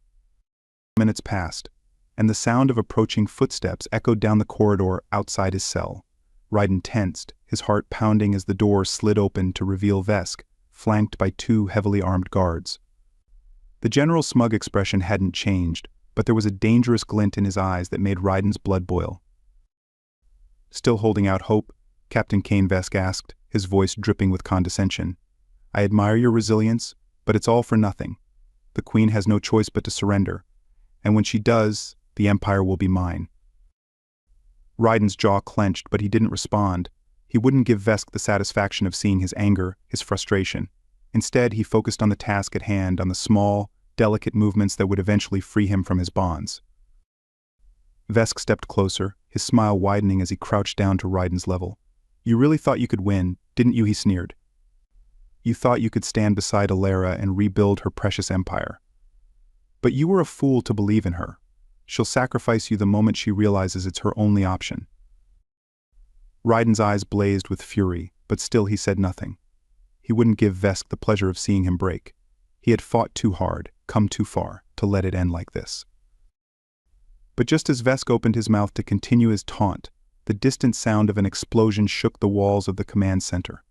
Minutes passed, and the sound of approaching footsteps echoed down the corridor outside his cell. Raiden tensed, his heart pounding as the door slid open to reveal Vesk, flanked by two heavily armed guards. The general's smug expression hadn't changed, but there was a dangerous glint in his eyes that made Raiden's blood boil. "Still holding out hope?" Captain Kane, Vesk asked, his voice dripping with condescension. "I admire your resilience, but it's all for nothing. The Queen has no choice but to surrender, and when she does, the Empire will be mine." Raiden's jaw clenched, but he didn't respond. He wouldn't give Vesk the satisfaction of seeing his anger, his frustration. Instead, he focused on the task at hand, on the small, delicate movements that would eventually free him from his bonds. Vesk stepped closer, his smile widening as he crouched down to Raiden's level. "You really thought you could win, didn't you?" he sneered. "You thought you could stand beside Alara and rebuild her precious empire. But you were a fool to believe in her. She'll sacrifice you the moment she realizes it's her only option." Raiden's eyes blazed with fury, but still he said nothing. He wouldn't give Vesk the pleasure of seeing him break. He had fought too hard, come too far, to let it end like this. But just as Vesk opened his mouth to continue his taunt, the distant sound of an explosion shook the walls of the command center.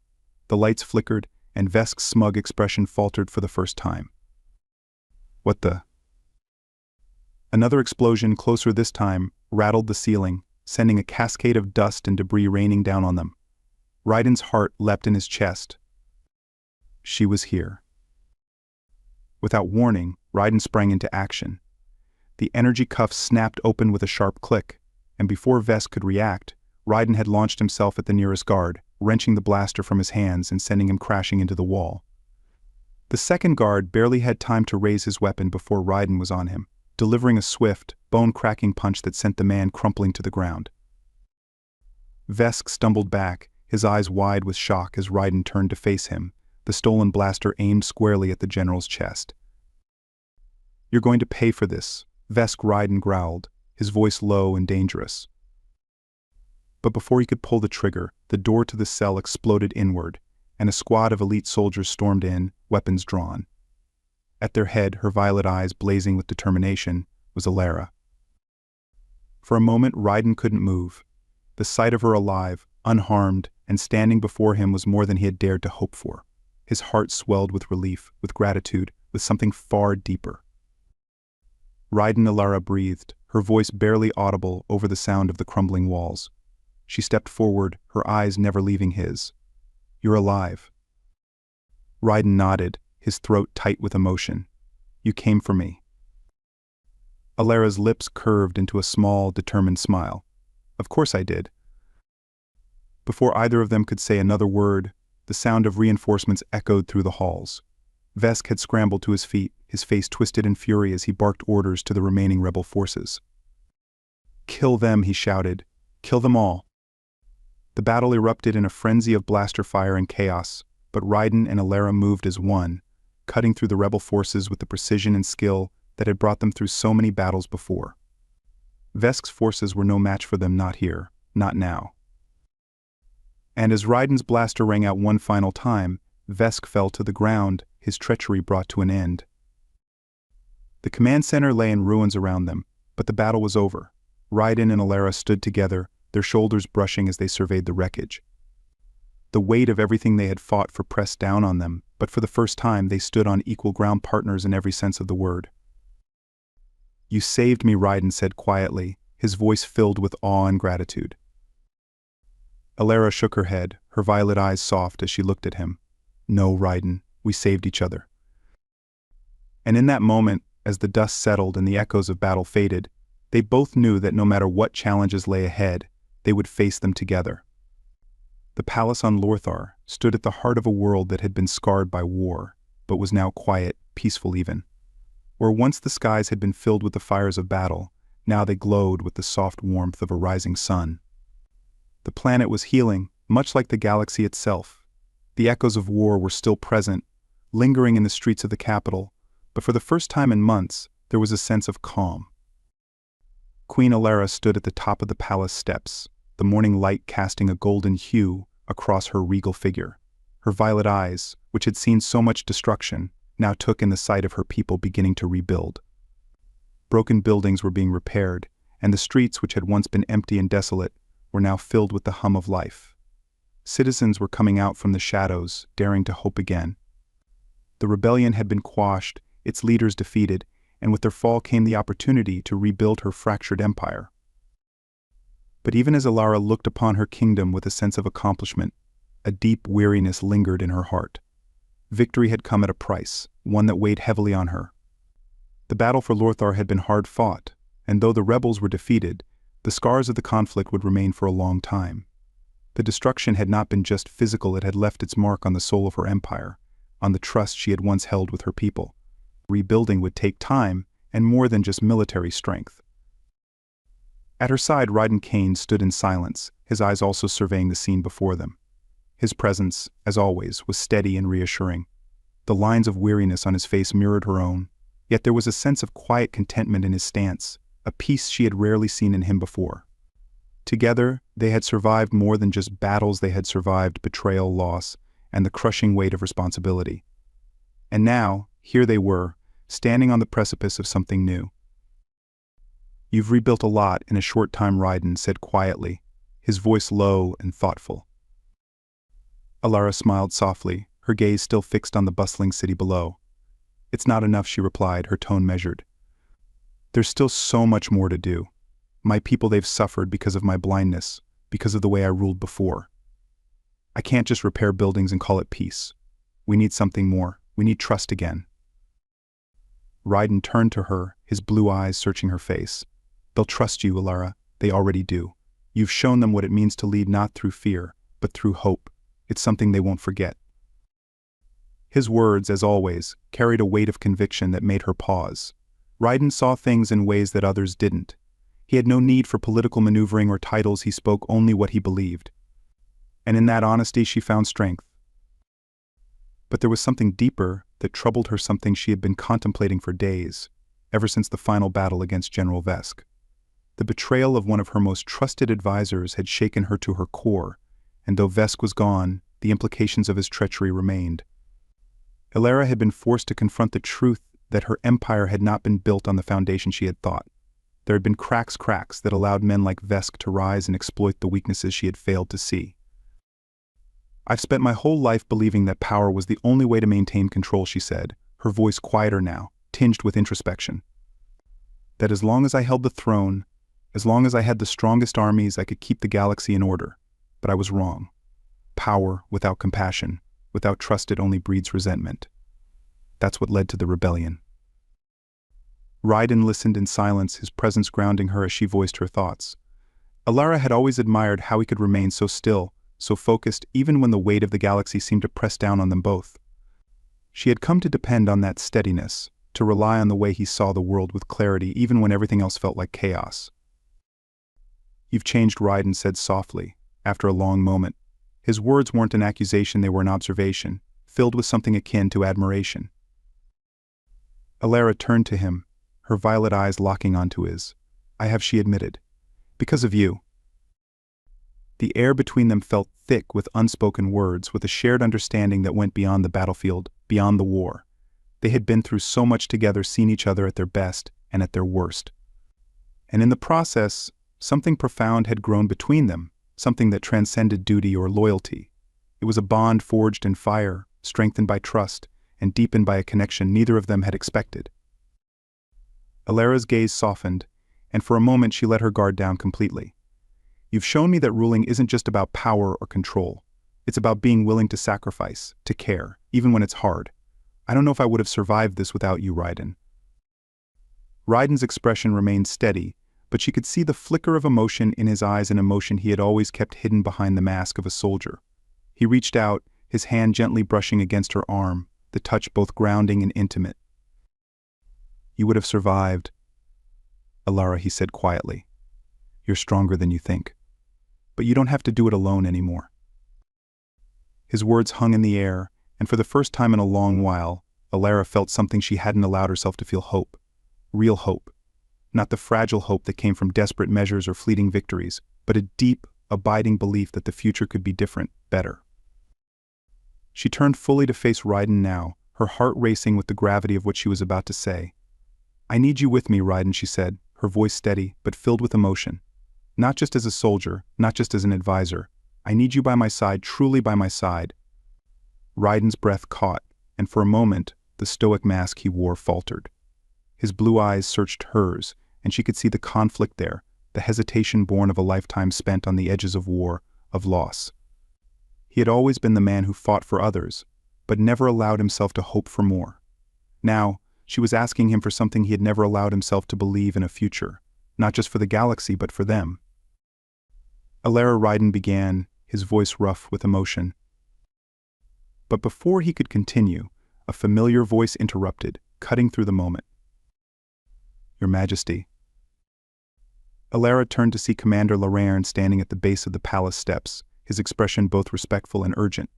The lights flickered, and Vesk's smug expression faltered for the first time. "What the?" Another explosion, closer this time, rattled the ceiling, sending a cascade of dust and debris raining down on them. Raiden's heart leapt in his chest. She was here. Without warning, Raiden sprang into action. The energy cuffs snapped open with a sharp click, and before Vesk could react, Raiden had launched himself at the nearest guard, wrenching the blaster from his hands and sending him crashing into the wall. The second guard barely had time to raise his weapon before Raiden was on him, delivering a swift, bone-cracking punch that sent the man crumpling to the ground. Vesk stumbled back, his eyes wide with shock as Raiden turned to face him, the stolen blaster aimed squarely at the general's chest. "You're going to pay for this," Vesk Raiden growled, his voice low and dangerous. But before he could pull the trigger, the door to the cell exploded inward, and a squad of elite soldiers stormed in, weapons drawn. At their head, her violet eyes blazing with determination, was Alara. For a moment, Raiden couldn't move. The sight of her alive, unharmed, and standing before him was more than he had dared to hope for. His heart swelled with relief, with gratitude, with something far deeper. Raiden Alara breathed, her voice barely audible over the sound of the crumbling walls. She stepped forward, her eyes never leaving his. "You're alive." Raiden nodded, his throat tight with emotion. "You came for me." Alara's lips curved into a small, determined smile. "Of course I did." Before either of them could say another word, the sound of reinforcements echoed through the halls. Vesk had scrambled to his feet, his face twisted in fury as he barked orders to the remaining rebel forces. "Kill them," he shouted. "Kill them all." The battle erupted in a frenzy of blaster fire and chaos, but Raiden and Alara moved as one, cutting through the rebel forces with the precision and skill that had brought them through so many battles before. Vesk's forces were no match for them, not here, not now. And as Raiden's blaster rang out one final time, Vesk fell to the ground, his treachery brought to an end. The command center lay in ruins around them, but the battle was over. Raiden and Alara stood together, their shoulders brushing as they surveyed the wreckage. The weight of everything they had fought for pressed down on them, but for the first time they stood on equal ground, partners in every sense of the word. "You saved me," Raiden said quietly, his voice filled with awe and gratitude. Alara shook her head, her violet eyes soft as she looked at him. "No, Raiden, we saved each other." And in that moment, as the dust settled and the echoes of battle faded, they both knew that no matter what challenges lay ahead, they would face them together. The palace on Lorthar stood at the heart of a world that had been scarred by war, but was now quiet, peaceful even. Where once the skies had been filled with the fires of battle, now they glowed with the soft warmth of a rising sun. The planet was healing, much like the galaxy itself. The echoes of war were still present, lingering in the streets of the capital, but for the first time in months, there was a sense of calm. Queen Alara stood at the top of the palace steps, the morning light casting a golden hue across her regal figure. Her violet eyes, which had seen so much destruction, now took in the sight of her people beginning to rebuild. Broken buildings were being repaired, and the streets, which had once been empty and desolate, were now filled with the hum of life. Citizens were coming out from the shadows, daring to hope again. The rebellion had been quashed, its leaders defeated, and with their fall came the opportunity to rebuild her fractured empire. But even as Alara looked upon her kingdom with a sense of accomplishment, a deep weariness lingered in her heart. Victory had come at a price, one that weighed heavily on her. The battle for Lorthar had been hard fought, and though the rebels were defeated, the scars of the conflict would remain for a long time. The destruction had not been just physical, it had left its mark on the soul of her empire, on the trust she had once held with her people. Rebuilding would take time, and more than just military strength. At her side, Raiden Kane stood in silence, his eyes also surveying the scene before them. His presence, as always, was steady and reassuring. The lines of weariness on his face mirrored her own, yet there was a sense of quiet contentment in his stance, a peace she had rarely seen in him before. Together, they had survived more than just battles, they had survived betrayal, loss, and the crushing weight of responsibility. And now, here they were, standing on the precipice of something new. "You've rebuilt a lot in a short time," Raiden said quietly, his voice low and thoughtful. Alara smiled softly, her gaze still fixed on the bustling city below. "It's not enough," she replied, her tone measured. "There's still so much more to do. My people, they've suffered because of my blindness, because of the way I ruled before. I can't just repair buildings and call it peace. We need something more. We need trust again." Raiden turned to her, his blue eyes searching her face. "They'll trust you, Alara. They already do. You've shown them what it means to lead not through fear, but through hope. It's something they won't forget." His words, as always, carried a weight of conviction that made her pause. Raiden saw things in ways that others didn't. He had no need for political maneuvering or titles, he spoke only what he believed. And in that honesty she found strength. But there was something deeper that troubled her, something she had been contemplating for days, ever since the final battle against General Vesk. The betrayal of one of her most trusted advisors had shaken her to her core, and though Vesk was gone, the implications of his treachery remained. Alara had been forced to confront the truth that her empire had not been built on the foundation she had thought. There had been cracks that allowed men like Vesk to rise and exploit the weaknesses she had failed to see. "I've spent my whole life believing that power was the only way to maintain control," she said, her voice quieter now, tinged with introspection. "That as long as I held the throne, as long as I had the strongest armies, I could keep the galaxy in order. But I was wrong. Power without compassion, without trust, it only breeds resentment. That's what led to the rebellion." Raiden listened in silence, his presence grounding her as she voiced her thoughts. Alara had always admired how he could remain so still, so focused, even when the weight of the galaxy seemed to press down on them both. She had come to depend on that steadiness, to rely on the way he saw the world with clarity even when everything else felt like chaos. "You've changed," Raiden said softly, after a long moment. His words weren't an accusation, they were an observation, filled with something akin to admiration. Alara turned to him, her violet eyes locking onto his. I have, she admitted. Because of you. The air between them felt thick with unspoken words, with a shared understanding that went beyond the battlefield, beyond the war. They had been through so much together, seen each other at their best and at their worst. And in the process, something profound had grown between them, something that transcended duty or loyalty. It was a bond forged in fire, strengthened by trust, and deepened by a connection neither of them had expected. Alara's gaze softened, and for a moment she let her guard down completely. You've shown me that ruling isn't just about power or control. It's about being willing to sacrifice, to care, even when it's hard. I don't know if I would have survived this without you, Raiden. Raiden's expression remained steady, but she could see the flicker of emotion in his eyes, an emotion he had always kept hidden behind the mask of a soldier. He reached out, his hand gently brushing against her arm, the touch both grounding and intimate. You would have survived, Alara, he said quietly. You're stronger than you think. But you don't have to do it alone anymore. His words hung in the air, and for the first time in a long while, Alara felt something she hadn't allowed herself to feel: hope. Real hope. Not the fragile hope that came from desperate measures or fleeting victories, but a deep, abiding belief that the future could be different, better. She turned fully to face Raiden now, her heart racing with the gravity of what she was about to say. I need you with me, Raiden, she said, her voice steady but filled with emotion. Not just as a soldier, not just as an advisor. I need you by my side, truly by my side. Raiden's breath caught, and for a moment, the stoic mask he wore faltered. His blue eyes searched hers, and she could see the conflict there, the hesitation born of a lifetime spent on the edges of war, of loss. He had always been the man who fought for others, but never allowed himself to hope for more. Now, she was asking him for something he had never allowed himself to believe in: a future, not just for the galaxy but for them. Alara, Raiden began, his voice rough with emotion. But before he could continue, a familiar voice interrupted, cutting through the moment. Your Majesty. Alara turned to see Commander Narration standing at the base of the palace steps, his expression both respectful and urgent.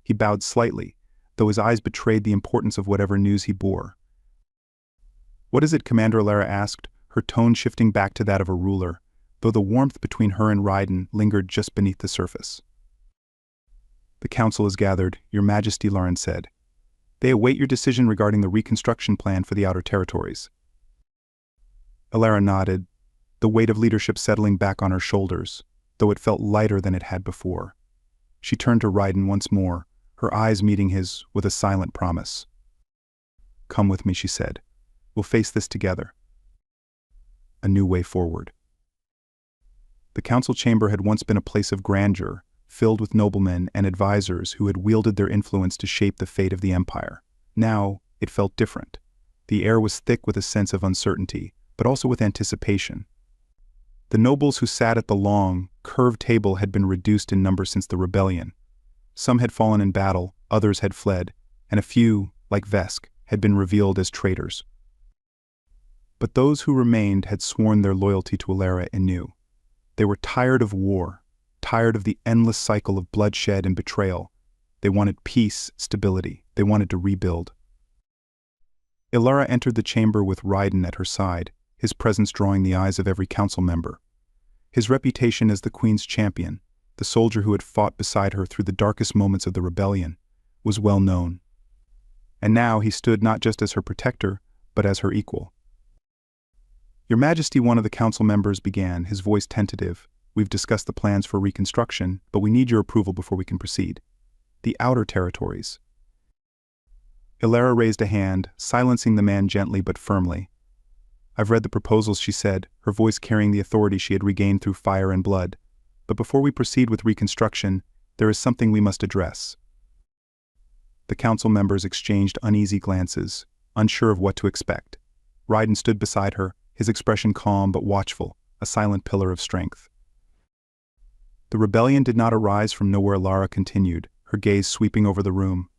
He bowed slightly, though his eyes betrayed the importance of whatever news he bore. What is it? Commander Alara asked, her tone shifting back to that of a ruler, though the warmth between her and Raiden lingered just beneath the surface. The council is gathered, Your Majesty, Narration said. They await your decision regarding the reconstruction plan for the outer territories. Alara nodded, the weight of leadership settling back on her shoulders, though it felt lighter than it had before. She turned to Raiden once more, her eyes meeting his with a silent promise. Come with me, she said. We'll face this together. A new way forward. The council chamber had once been a place of grandeur, filled with noblemen and advisors who had wielded their influence to shape the fate of the empire. Now, it felt different. The air was thick with a sense of uncertainty, but also with anticipation. The nobles who sat at the long, curved table had been reduced in number since the rebellion. Some had fallen in battle, others had fled, and a few, like Vesk, had been revealed as traitors. But those who remained had sworn their loyalty to Alara anew. They were tired of war, tired of the endless cycle of bloodshed and betrayal. They wanted peace, stability. They wanted to rebuild. Alara entered the chamber with Raiden at her side, his presence drawing the eyes of every council member. His reputation as the Queen's champion, the soldier who had fought beside her through the darkest moments of the rebellion, was well known. And now he stood not just as her protector, but as her equal. Your Majesty, one of the council members began, his voice tentative. We've discussed the plans for reconstruction, but we need your approval before we can proceed. The outer territories. Alara raised a hand, silencing the man gently but firmly. I've read the proposals, she said, her voice carrying the authority she had regained through fire and blood. But before we proceed with reconstruction, there is something we must address. The council members exchanged uneasy glances, unsure of what to expect. Raiden stood beside her, his expression calm but watchful, a silent pillar of strength. The rebellion did not arise from nowhere, Alara continued, her gaze sweeping over the room.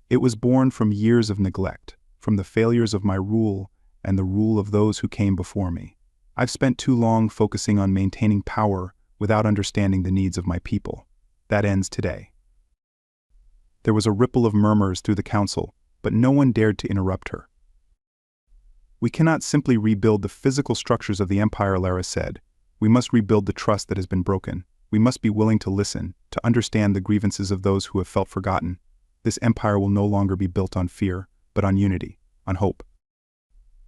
It was born from years of neglect, from the failures of my rule and the rule of those who came before me. I've spent too long focusing on maintaining power without understanding the needs of my people. That ends today. There was a ripple of murmurs through the council, but no one dared to interrupt her. We cannot simply rebuild the physical structures of the empire, Lara said. We must rebuild the trust that has been broken. We must be willing to listen, to understand the grievances of those who have felt forgotten. This empire will no longer be built on fear, but on unity, on hope.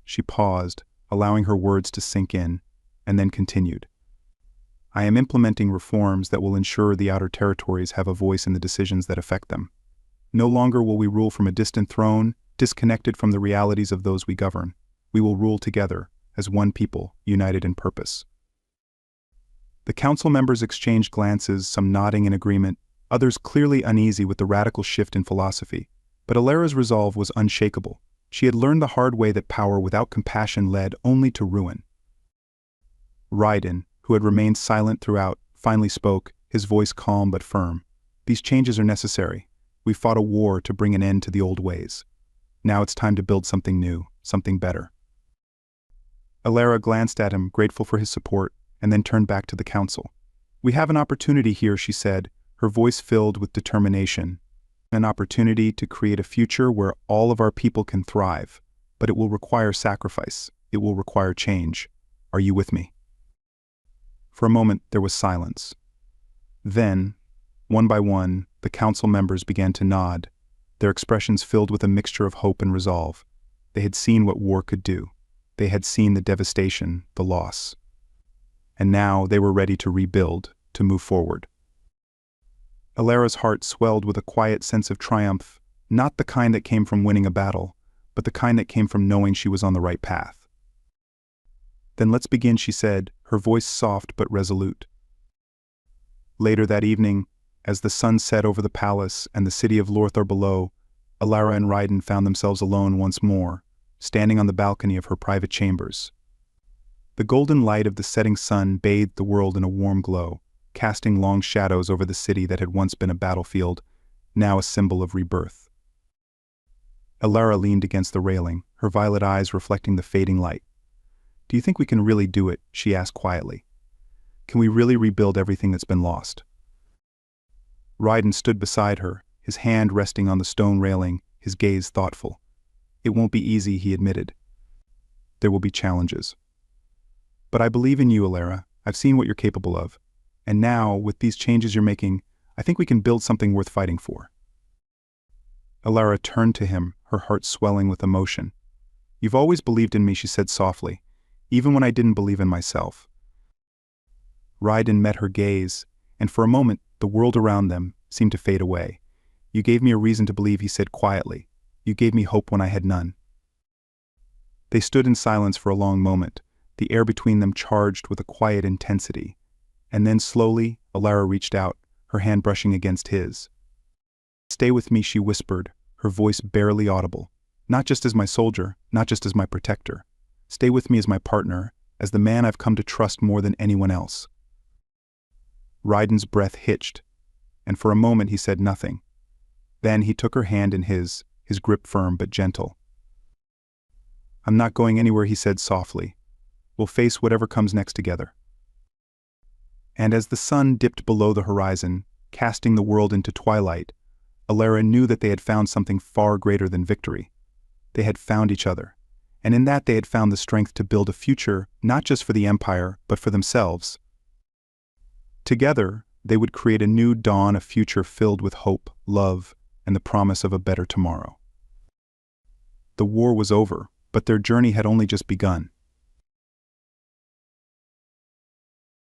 She paused, allowing her words to sink in, and then continued. I am implementing reforms that will ensure the outer territories have a voice in the decisions that affect them. No longer will we rule from a distant throne, disconnected from the realities of those we govern. We will rule together, as one people, united in purpose. The council members exchanged glances, some nodding in agreement, others clearly uneasy with the radical shift in philosophy. But Alara's resolve was unshakable. She had learned the hard way that power without compassion led only to ruin. Raiden, who had remained silent throughout, finally spoke, his voice calm but firm. These changes are necessary. We fought a war to bring an end to the old ways. Now it's time to build something new, something better. Alara glanced at him, grateful for his support, and then turned back to the council. We have an opportunity here, she said, her voice filled with determination. An opportunity to create a future where all of our people can thrive, but it will require sacrifice. It will require change. Are you with me? For a moment, there was silence. Then, one by one, the council members began to nod, their expressions filled with a mixture of hope and resolve. They had seen what war could do. They had seen the devastation, the loss. And now they were ready to rebuild, to move forward. Alara's heart swelled with a quiet sense of triumph, not the kind that came from winning a battle, but the kind that came from knowing she was on the right path. Then let's begin, she said, her voice soft but resolute. Later that evening, as the sun set over the palace and the city of Lorthor below, Alara and Raiden found themselves alone once more, standing on the balcony of her private chambers. The golden light of the setting sun bathed the world in a warm glow, casting long shadows over the city that had once been a battlefield, now a symbol of rebirth. Alara leaned against the railing, her violet eyes reflecting the fading light. Do you think we can really do it? She asked quietly. Can we really rebuild everything that's been lost? Raiden stood beside her, his hand resting on the stone railing, his gaze thoughtful. It won't be easy, he admitted. There will be challenges. But I believe in you, Alara. I've seen what you're capable of. And now, with these changes you're making, I think we can build something worth fighting for. Alara turned to him, her heart swelling with emotion. You've always believed in me, she said softly, even when I didn't believe in myself. Raiden met her gaze, and for a moment, the world around them seemed to fade away. You gave me a reason to believe, he said quietly. You gave me hope when I had none. They stood in silence for a long moment, the air between them charged with a quiet intensity. And then slowly, Alara reached out, her hand brushing against his. Stay with me, she whispered, her voice barely audible. Not just as my soldier, not just as my protector. Stay with me as my partner, as the man I've come to trust more than anyone else. Raiden's breath hitched, and for a moment he said nothing. Then he took her hand in his grip firm but gentle. I'm not going anywhere, he said softly. We'll face whatever comes next together. And as the sun dipped below the horizon, casting the world into twilight, Alara knew that they had found something far greater than victory. They had found each other, and in that they had found the strength to build a future not just for the Empire, but for themselves. Together, they would create a new dawn, a future filled with hope, love, and the promise of a better tomorrow. The war was over, but their journey had only just begun.